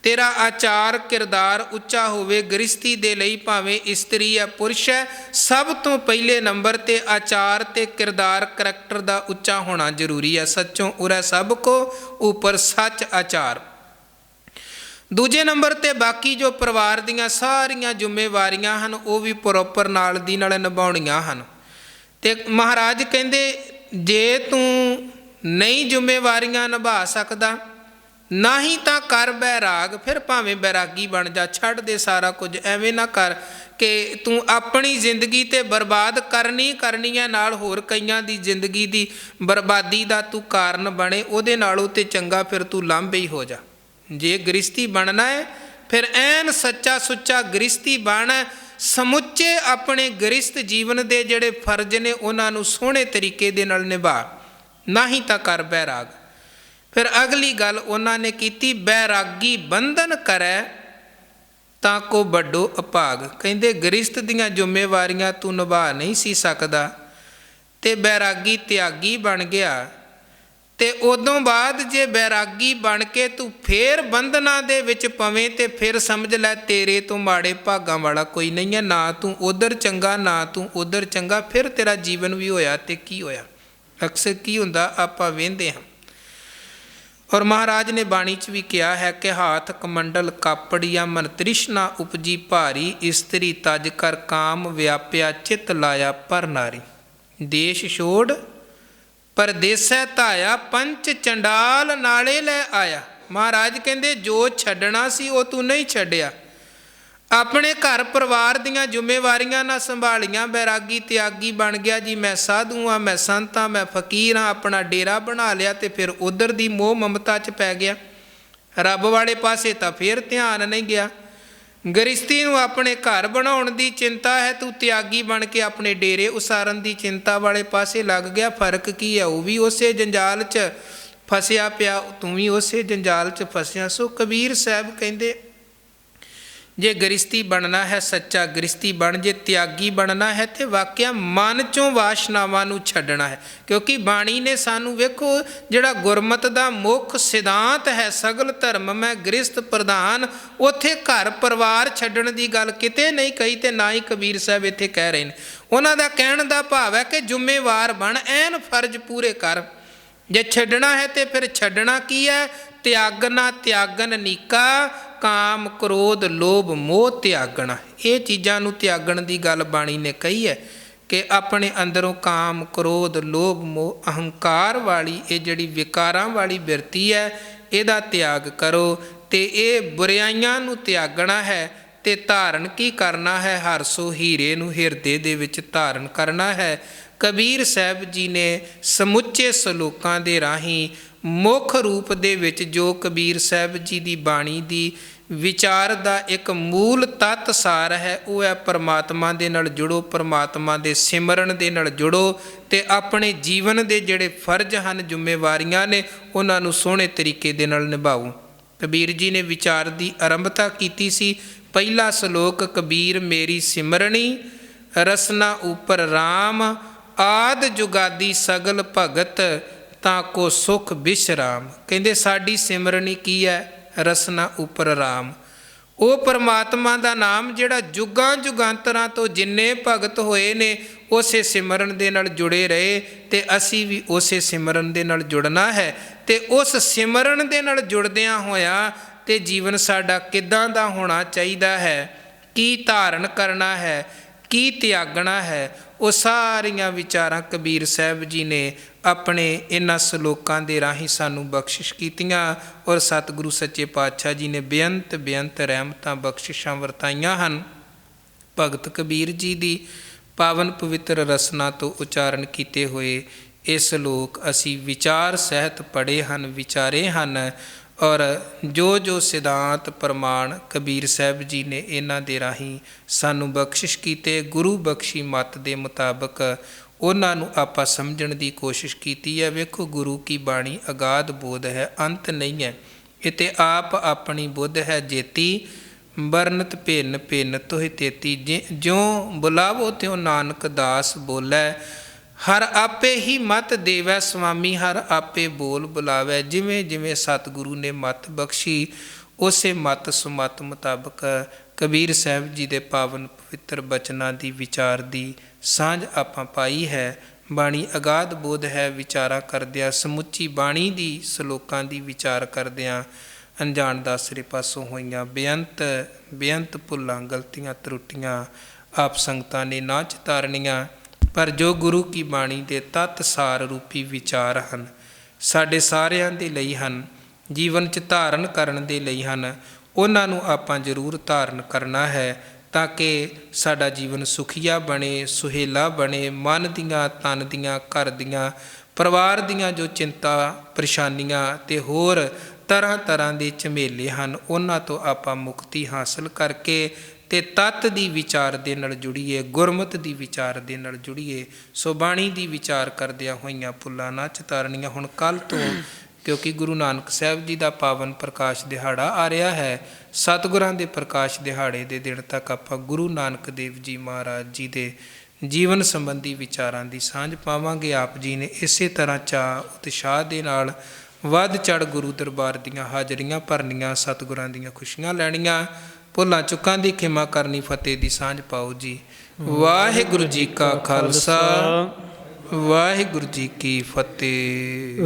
ਤੇਰਾ ਆਚਾਰ ਕਿਰਦਾਰ ਉੱਚਾ ਹੋਵੇ। ਗ੍ਰਸਤੀ ਦੇ ਲਈ ਭਾਵੇਂ ਇਸਤਰੀ ਹੈ, ਪੁਰਸ਼ ਹੈ, ਸਭ ਤੋਂ ਪਹਿਲੇ ਨੰਬਰ 'ਤੇ ਆਚਾਰ ਤੇ ਕਿਰਦਾਰ, ਕਰੈਕਟਰ ਦਾ ਉੱਚਾ ਹੋਣਾ ਜ਼ਰੂਰੀ ਹੈ। ਸੱਚੋਂ ਉਰੇ ਸਭ ਕੋ ਉੱਪਰ ਸੱਚ ਆਚਾਰ। ਦੂਜੇ ਨੰਬਰ 'ਤੇ ਬਾਕੀ ਜੋ ਪਰਿਵਾਰ ਦੀਆਂ ਸਾਰੀਆਂ ਜ਼ਿੰਮੇਵਾਰੀਆਂ ਹਨ, ਉਹ ਵੀ ਪ੍ਰੋਪਰ ਨਾਲ ਦੀ ਨਾਲ ਨਿਭਾਉਣੀਆਂ ਹਨ। ਅਤੇ ਮਹਾਰਾਜ ਕਹਿੰਦੇ, ਜੇ ਤੂੰ ਨਹੀਂ ਜ਼ਿੰਮੇਵਾਰੀਆਂ ਨਿਭਾ ਸਕਦਾ, ਨਾ ਹੀ ਤਾਂ ਕਰ ਬੈਰਾਗ, ਫਿਰ ਭਾਵੇਂ ਬੈਰਾਗੀ ਬਣ ਜਾ, ਛੱਡ ਦੇ ਸਾਰਾ ਕੁਝ। ਐਵੇਂ ਨਾ ਕਰ ਕਿ ਤੂੰ ਆਪਣੀ ਜ਼ਿੰਦਗੀ ਤੇ ਬਰਬਾਦ ਕਰਨੀ ਹੈ, ਨਾਲ ਹੋਰ ਕਈਆਂ ਦੀ ਜ਼ਿੰਦਗੀ ਦੀ ਬਰਬਾਦੀ ਦਾ ਤੂੰ ਕਾਰਨ ਬਣੇ। ਉਹਦੇ ਨਾਲੋਂ ਤੇ ਚੰਗਾ ਫਿਰ ਤੂੰ ਲਾਂਭੇ ਹੀ ਹੋ ਜਾ। ਜੇ ਗ੍ਰਸਤੀ ਬਣਨਾ ਹੈ, ਫਿਰ ਐਨ ਸੱਚਾ ਸੁੱਚਾ ਗ੍ਰਸਤੀ ਬਣ। ਸਮੁੱਚੇ ਆਪਣੇ ਗ੍ਰਸਤ ਜੀਵਨ ਦੇ ਜਿਹੜੇ ਫਰਜ਼ ਨੇ, ਉਹਨਾਂ ਨੂੰ ਸੋਹਣੇ ਤਰੀਕੇ ਦੇ ਨਾਲ ਨਿਭਾ, ਨਾ ਹੀ ਤਾਂ ਕਰ ਬੈਰਾਗ। ਫਿਰ ਅਗਲੀ ਗੱਲ ਉਹਨਾਂ ਨੇ ਕੀਤੀ, ਬੈਰਾਗੀ ਬੰਧਨ ਕਰੈ ਤਾਂ ਕੋ ਵੱਡੋ ਅਭਾਗ। ਕਹਿੰਦੇ ਗ੍ਰਸਥ ਦੀਆਂ ਜ਼ਿੰਮੇਵਾਰੀਆਂ ਤੂੰ ਨਿਭਾ ਨਹੀਂ ਸੀ ਸਕਦਾ ਤੇ ਬੈਰਾਗੀ ਤਿਆਗੀ ਬਣ ਗਿਆ, ਤੇ ਉਦੋਂ ਬਾਅਦ ਜੇ ਬੈਰਾਗੀ ਬਣ ਕੇ ਤੂੰ ਫੇਰ ਬੰਧਨਾਂ ਦੇ ਵਿੱਚ ਪਵੇਂ ਤੇ ਫਿਰ ਸਮਝ ਲੈ ਤੇਰੇ ਤੋਂ ਮਾੜੇ ਭਾਗਾਂ ਵਾਲਾ ਕੋਈ ਨਹੀਂ ਹੈ। ਨਾ ਤੂੰ ਉਧਰ ਚੰਗਾ ਨਾ ਤੂੰ ਉਧਰ ਚੰਗਾ, ਫਿਰ ਤੇਰਾ ਜੀਵਨ ਵੀ ਹੋਇਆ ਤੇ ਕੀ ਹੋਇਆ। ਅਕਸਰ ਕੀ ਹੁੰਦਾ ਆਪਾਂ ਵੇਖਦੇ ਹਾਂ। ਔਰ ਮਹਾਰਾਜ ਨੇ ਬਾਣੀ 'ਚ ਵੀ ਕਿਹਾ ਹੈ ਕਿ ਹਾਥ ਕਮੰਡਲ ਕਾਪੜੀਆ ਮਨ ਤ੍ਰਿਸ਼ਨਾ ਉਪਜੀ ਭਾਰੀ, ਇਸਤਰੀ ਤਜ ਕਰ ਕਾਮ ਵਿਆਪਿਆ ਚਿਤ ਲਾਇਆ ਪਰ ਨਾਰੀ। ਦੇਸ਼ ਛੋੜ ਪਰਦੇਸੈ ਧਾਇਆ ਪੰਚ ਚੰਡਾਲ ਨਾਲੇ ਲੈ ਆਇਆ। ਮਹਾਰਾਜ ਕਹਿੰਦੇ ਜੋ ਛੱਡਣਾ ਸੀ ਉਹ ਤੂੰ ਨਹੀਂ ਛੱਡਿਆ, ਆਪਣੇ ਘਰ ਪਰਿਵਾਰ ਦੀਆਂ ਜ਼ਿੰਮੇਵਾਰੀਆਂ ਨਾ ਸੰਭਾਲੀਆਂ, ਬੈਰਾਗੀ ਤਿਆਗੀ ਬਣ ਗਿਆ ਜੀ। ਮੈਂ ਸਾਧੂ ਹਾਂ, ਮੈਂ ਸੰਤ ਹਾਂ, ਮੈਂ ਫਕੀਰ ਹਾਂ, ਆਪਣਾ ਡੇਰਾ ਬਣਾ ਲਿਆ ਤੇ ਫਿਰ ਉਧਰ ਦੀ ਮੋਹ ਮਮਤਾ 'ਚ ਪੈ ਗਿਆ। ਰੱਬ ਵਾਲੇ ਪਾਸੇ ਤਾਂ ਫਿਰ ਧਿਆਨ ਨਹੀਂ ਗਿਆ। ਗ੍ਰਸਤੀ ਨੂੰ ਆਪਣੇ ਘਰ ਬਣਾਉਣ ਦੀ ਚਿੰਤਾ ਹੈ, ਤੂੰ ਤਿਆਗੀ ਬਣ ਕੇ ਆਪਣੇ ਡੇਰੇ ਉਸਾਰਨ ਦੀ ਚਿੰਤਾ ਵਾਲੇ ਪਾਸੇ ਲੱਗ ਗਿਆ। ਫਰਕ ਕੀ ਹੈ? ਉਹ ਵੀ ਉਸੇ ਜੰਜਾਲ 'ਚ ਫਸਿਆ ਪਿਆ, ਤੂੰ ਵੀ ਉਸੇ ਜੰਜਾਲ 'ਚ ਫਸਿਆ। ਸੋ ਕਬੀਰ ਸਾਹਿਬ ਕਹਿੰਦੇ ਜੇ ਗ੍ਰਸਤੀ ਬਣਨਾ ਹੈ ਸੱਚਾ ਗ੍ਰਸਤੀ ਬਣ, ਜੇ ਤਿਆਗੀ ਬਣਨਾ ਹੈ ਤੇ ਵਾਕਿਆ ਮਨ ਚੋਂ ਵਾਸ਼ਨਾਵਾਂ ਨੂੰ ਛੱਡਣਾ ਹੈ। ਕਿਉਂਕਿ ਬਾਣੀ ਨੇ ਸਾਨੂੰ ਵੇਖੋ ਜਿਹੜਾ ਗੁਰਮਤ ਦਾ ਮੁੱਖ ਸਿਧਾਂਤ ਹੈ, ਸਗਲ ਧਰਮ ਮੈਂ ਗ੍ਰਸਤ ਪ੍ਰਧਾਨ, ਉੱਥੇ ਘਰ ਪਰਿਵਾਰ ਛੱਡਣ ਦੀ ਗੱਲ ਕਿਤੇ ਨਹੀਂ ਕਹੀ ਤੇ ਨਾ ਹੀ ਕਬੀਰ ਸਾਹਿਬ ਇੱਥੇ ਕਹਿ ਰਹੇ ਨੇ। ਉਹਨਾਂ ਦਾ ਕਹਿਣ ਦਾ ਭਾਵ ਹੈ ਕਿ ਜ਼ਿੰਮੇਵਾਰ ਬਣ, ਐਨ ਫਰਜ਼ ਪੂਰੇ ਕਰ। ਜੇ ਛੱਡਣਾ ਹੈ ਤੇ ਫਿਰ ਛੱਡਣਾ ਕੀ ਹੈ? ਤਿਆਗਣਾ ਤਿਆਗਨ ਨੀਕਾ, ਕਾਮ ਕ੍ਰੋਧ ਲੋਭ ਮੋਹ ਤਿਆਗਣਾ। ਇਹ ਚੀਜ਼ਾਂ ਨੂੰ ਤਿਆਗਣ ਦੀ ਗੱਲ ਬਾਣੀ ਨੇ ਕਹੀ ਹੈ ਕਿ ਆਪਣੇ ਅੰਦਰੋਂ ਕਾਮ ਕ੍ਰੋਧ ਲੋਭ ਮੋਹ ਅਹੰਕਾਰ ਵਾਲੀ ਇਹ ਜਿਹੜੀ ਵਿਕਾਰਾਂ ਵਾਲੀ ਬਿਰਤੀ ਹੈ ਇਹਦਾ ਤਿਆਗ ਕਰੋ, ਤੇ ਇਹ ਬੁਰਾਈਆਂ ਨੂੰ ਤਿਆਗਣਾ ਹੈ ਤੇ ਧਾਰਨ ਕੀ ਕਰਨਾ ਹੈ? ਹਰਸੋ ਹੀਰੇ ਨੂੰ ਹਿਰਦੇ ਦੇ ਵਿੱਚ ਧਾਰਨ ਕਰਨਾ ਹੈ। ਕਬੀਰ ਸਾਹਿਬ ਜੀ ਨੇ ਸਮੁੱਚੇ ਸਲੋਕਾਂ ਦੇ ਰਾਹੀਂ ਮੁੱਖ ਰੂਪ ਦੇ ਵਿੱਚ ਜੋ ਕਬੀਰ ਸਾਹਿਬ ਜੀ ਦੀ ਬਾਣੀ ਦੀ ਵਿਚਾਰ ਦਾ ਇੱਕ ਮੂਲ ਤੱਤ ਸਾਰ ਹੈ, ਉਹ ਹੈ ਪਰਮਾਤਮਾ ਦੇ ਨਾਲ ਜੁੜੋ, ਪਰਮਾਤਮਾ ਦੇ ਸਿਮਰਨ ਦੇ ਨਾਲ ਜੁੜੋ ਤੇ ਆਪਣੇ ਜੀਵਨ ਦੇ ਜਿਹੜੇ ਫਰਜ਼ ਹਨ ਜ਼ਿੰਮੇਵਾਰੀਆਂ ਨੇ ਉਹਨਾਂ ਨੂੰ ਸੋਹਣੇ ਤਰੀਕੇ ਦੇ ਨਾਲ ਨਿਭਾਓ। ਕਬੀਰ ਜੀ ਨੇ ਵਿਚਾਰ ਦੀ ਆਰੰਭਤਾ ਕੀਤੀ ਸੀ। ਪਹਿਲਾ ਸ਼ਲੋਕ, ਕਬੀਰ ਮੇਰੀ ਸਿਮਰਣੀ ਰਸਨਾ ਉਪਰ ਰਾਮ, ਆਦ ਜੁਗਾਦੀ ਸਗਲ ਭਗਤ ਤਾਂ ਕੋ ਸੁਖ ਵਿਸ਼ਰਾਮ। ਕਹਿੰਦੇ ਸਾਡੀ ਸਿਮਰਨੀ ਕੀ ਹੈ? ਰਸਨਾ ਉਪਰ ਰਾਮ, ਉਹ ਪਰਮਾਤਮਾ ਦਾ ਨਾਮ ਜਿਹੜਾ ਜੁਗਾਂ ਜੁਗਾਂਤਰਾਂ ਤੋਂ ਜਿੰਨੇ ਭਗਤ ਹੋਏ ਨੇ ਉਸੇ ਸਿਮਰਨ ਦੇ ਨਾਲ ਜੁੜੇ ਰਹੇ, ਤੇ ਅਸੀਂ ਵੀ ਉਸੇ ਸਿਮਰਨ ਦੇ ਨਾਲ ਜੁੜਨਾ ਹੈ। ਤੇ ਉਸ ਸਿਮਰਨ ਦੇ ਨਾਲ ਜੁੜਦਿਆਂ ਹੋਇਆਂ ਤੇ ਜੀਵਨ ਸਾਡਾ ਕਿੱਦਾਂ ਦਾ ਹੋਣਾ ਚਾਹੀਦਾ ਹੈ, ਕੀ ਧਾਰਨ ਕਰਨਾ ਹੈ, ਕੀ ਤਿਆਗਣਾ ਹੈ, ਉਹ ਸਾਰੀਆਂ ਵਿਚਾਰਾਂ ਕਬੀਰ ਸਾਹਿਬ ਜੀ ਨੇ ਆਪਣੇ ਇਹਨਾਂ ਸਲੋਕਾਂ ਦੇ ਰਾਹੀਂ ਸਾਨੂੰ ਬਖਸ਼ਿਸ਼ ਕੀਤੀਆਂ। ਔਰ ਸਤਿਗੁਰੂ ਸੱਚੇ ਪਾਤਸ਼ਾਹ ਜੀ ਨੇ ਬੇਅੰਤ ਬੇਅੰਤ ਰਹਿਮਤਾਂ ਬਖਸ਼ਿਸ਼ਾਂ ਵਰਤਾਈਆਂ ਹਨ। ਭਗਤ ਕਬੀਰ ਜੀ ਦੀ ਪਾਵਨ ਪਵਿੱਤਰ ਰਸਨਾ ਤੋਂ ਉਚਾਰਨ ਕੀਤੇ ਹੋਏ ਇਹ ਸਲੋਕ ਅਸੀਂ ਵਿਚਾਰ ਸਹਿਤ ਪੜ੍ਹੇ ਹਨ, ਵਿਚਾਰੇ ਹਨ। ਔਰ ਜੋ ਜੋ ਸਿਧਾਂਤ ਪ੍ਰਮਾਣ ਕਬੀਰ ਸਾਹਿਬ ਜੀ ਨੇ ਇਹਨਾਂ ਦੇ ਰਾਹੀਂ ਸਾਨੂੰ ਬਖਸ਼ਿਸ਼ ਕੀਤੇ, ਗੁਰੂ ਬਖਸ਼ੀ ਮੱਤ ਦੇ ਮੁਤਾਬਕ ਉਹਨਾਂ ਨੂੰ ਆਪਾਂ ਸਮਝਣ ਦੀ ਕੋਸ਼ਿਸ਼ ਕੀਤੀ ਹੈ। ਵੇਖੋ ਗੁਰੂ ਕੀ ਬਾਣੀ ਅਗਾਧ ਬੋਧ ਹੈ, ਅੰਤ ਨਹੀਂ ਹੈ। ਇਹ ਤੇ ਆਪ ਆਪਣੀ ਬੁੱਧ ਹੈ ਜੇਤੀ, ਵਰਨਤ ਭਿੰਨ ਭਿੰਨ ਤੋਹਿ ਤੇਤੀ। ਜਿਉਂ ਬੁਲਾਵੋ ਤਿਉ ਨਾਨਕ ਦਾਸ ਬੋਲੇ, ਹਰ ਆਪੇ ਹੀ ਮਤ ਦੇਵੈ ਸੁਆਮੀ, ਹਰ ਆਪੇ ਬੋਲ ਬੁਲਾਵੈ। ਜਿਵੇਂ ਜਿਵੇਂ ਸਤਿਗੁਰੂ ਨੇ ਮਤ ਬਖਸ਼ੀ ਉਸੇ ਮਤ ਸੁਮਤ ਮੁਤਾਬਕ ਕਬੀਰ ਸਾਹਿਬ ਜੀ ਦੇ ਪਾਵਨ ਪਵਿੱਤਰ ਬਚਨਾਂ ਦੀ ਵਿਚਾਰ ਦੀ ਸਾਂਝ ਆਪਾਂ ਪਾਈ ਹੈ। ਬਾਣੀ ਅਗਾਧ ਬੋਧ ਹੈ। ਵਿਚਾਰਾਂ ਕਰਦਿਆਂ ਸਮੁੱਚੀ ਬਾਣੀ ਦੀ ਸਲੋਕਾਂ ਦੀ ਵਿਚਾਰ ਕਰਦਿਆਂ ਅਣਜਾਣ ਦਾਸਰੇ ਪਾਸੋਂ ਹੋਈਆਂ ਬੇਅੰਤ ਬੇਅੰਤ ਭੁੱਲਾਂ ਗਲਤੀਆਂ ਤਰੁੱਟੀਆਂ ਆਪ ਸੰਗਤਾਂ ਨੇ ਨਾ ਚਿਤਾਰਨੀਆਂ। ਪਰ ਜੋ ਗੁਰੂ ਕੀ ਬਾਣੀ ਦੇ ਤੱਤ ਸਾਰ ਰੂਪੀ ਵਿਚਾਰ ਹਨ, ਸਾਡੇ ਸਾਰਿਆਂ ਦੇ ਲਈ ਹਨ, ਜੀਵਨ 'ਚ ਧਾਰਨ ਕਰਨ ਦੇ ਲਈ ਹਨ, ਉਹਨਾਂ ਨੂੰ ਆਪਾਂ ਜ਼ਰੂਰ ਧਾਰਨ ਕਰਨਾ ਹੈ ਤਾਂ ਕਿ ਸਾਡਾ ਜੀਵਨ ਸੁਖੀਆ ਬਣੇ, ਸੁਹੇਲਾ ਬਣੇ। ਮਨ ਦੀਆਂ, ਤਨ ਦੀਆਂ, ਘਰ ਦੀਆਂ, ਪਰਿਵਾਰ ਦੀਆਂ ਜੋ ਚਿੰਤਾ ਪਰੇਸ਼ਾਨੀਆਂ ਅਤੇ ਹੋਰ ਤਰ੍ਹਾਂ ਤਰ੍ਹਾਂ ਦੇ ਝਮੇਲੇ ਹਨ, ਉਹਨਾਂ ਤੋਂ ਆਪਾਂ ਮੁਕਤੀ ਹਾਸਲ ਕਰਕੇ ਤੇ ਤੱਤ ਦੀ ਵਿਚਾਰ ਦੇ ਨਾਲ ਜੁੜੀਏ, ਗੁਰਮਤਿ ਦੀ ਵਿਚਾਰ ਦੇ ਨਾਲ ਜੁੜੀਏ। ਸੋ ਬਾਣੀ ਦੀ ਵਿਚਾਰ ਕਰਦਿਆਂ ਹੋਈਆਂ ਭੁੱਲਾਂ ਨਾ ਚਿਤਾਰਨੀਆਂ। ਹੁਣ ਕੱਲ੍ਹ ਤੋਂ ਕਿਉਂਕਿ ਗੁਰੂ ਨਾਨਕ ਸਾਹਿਬ ਜੀ ਦਾ ਪਾਵਨ ਪ੍ਰਕਾਸ਼ ਦਿਹਾੜਾ ਆ ਰਿਹਾ ਹੈ। ਸਤਿਗੁਰਾਂ ਦੇ ਪ੍ਰਕਾਸ਼ ਦਿਹਾੜੇ ਦੇ ਦਿਨ ਤੱਕ ਆਪਾਂ ਗੁਰੂ ਨਾਨਕ ਦੇਵ ਜੀ ਮਹਾਰਾਜ ਜੀ ਦੇ ਜੀਵਨ ਸੰਬੰਧੀ ਵਿਚਾਰਾਂ ਦੀ ਸਾਂਝ ਪਾਵਾਂਗੇ। ਆਪ ਜੀ ਨੇ ਇਸੇ ਤਰ੍ਹਾਂ ਚਾਅ ਉਤਸ਼ਾਹ ਦੇ ਨਾਲ ਵੱਧ ਚੜ੍ਹ ਗੁਰੂ ਦਰਬਾਰ ਦੀਆਂ ਹਾਜ਼ਰੀਆਂ ਭਰਨੀਆਂ, ਸਤਿਗੁਰਾਂ ਦੀਆਂ ਖੁਸ਼ੀਆਂ ਲੈਣੀਆਂ, ਭੁੱਲਾਂ ਚੁੱਕਾਂ ਦੀ ਖਿਮਾ ਕਰਨੀ, ਫਤਿਹ ਦੀ ਸਾਂਝ ਪਾਓ ਜੀ। ਵਾਹਿਗੁਰੂ ਜੀ ਕਾ ਖਾਲਸਾ, ਵਾਹਿਗੁਰੂ ਜੀ ਕੀ ਫਤਿਹ।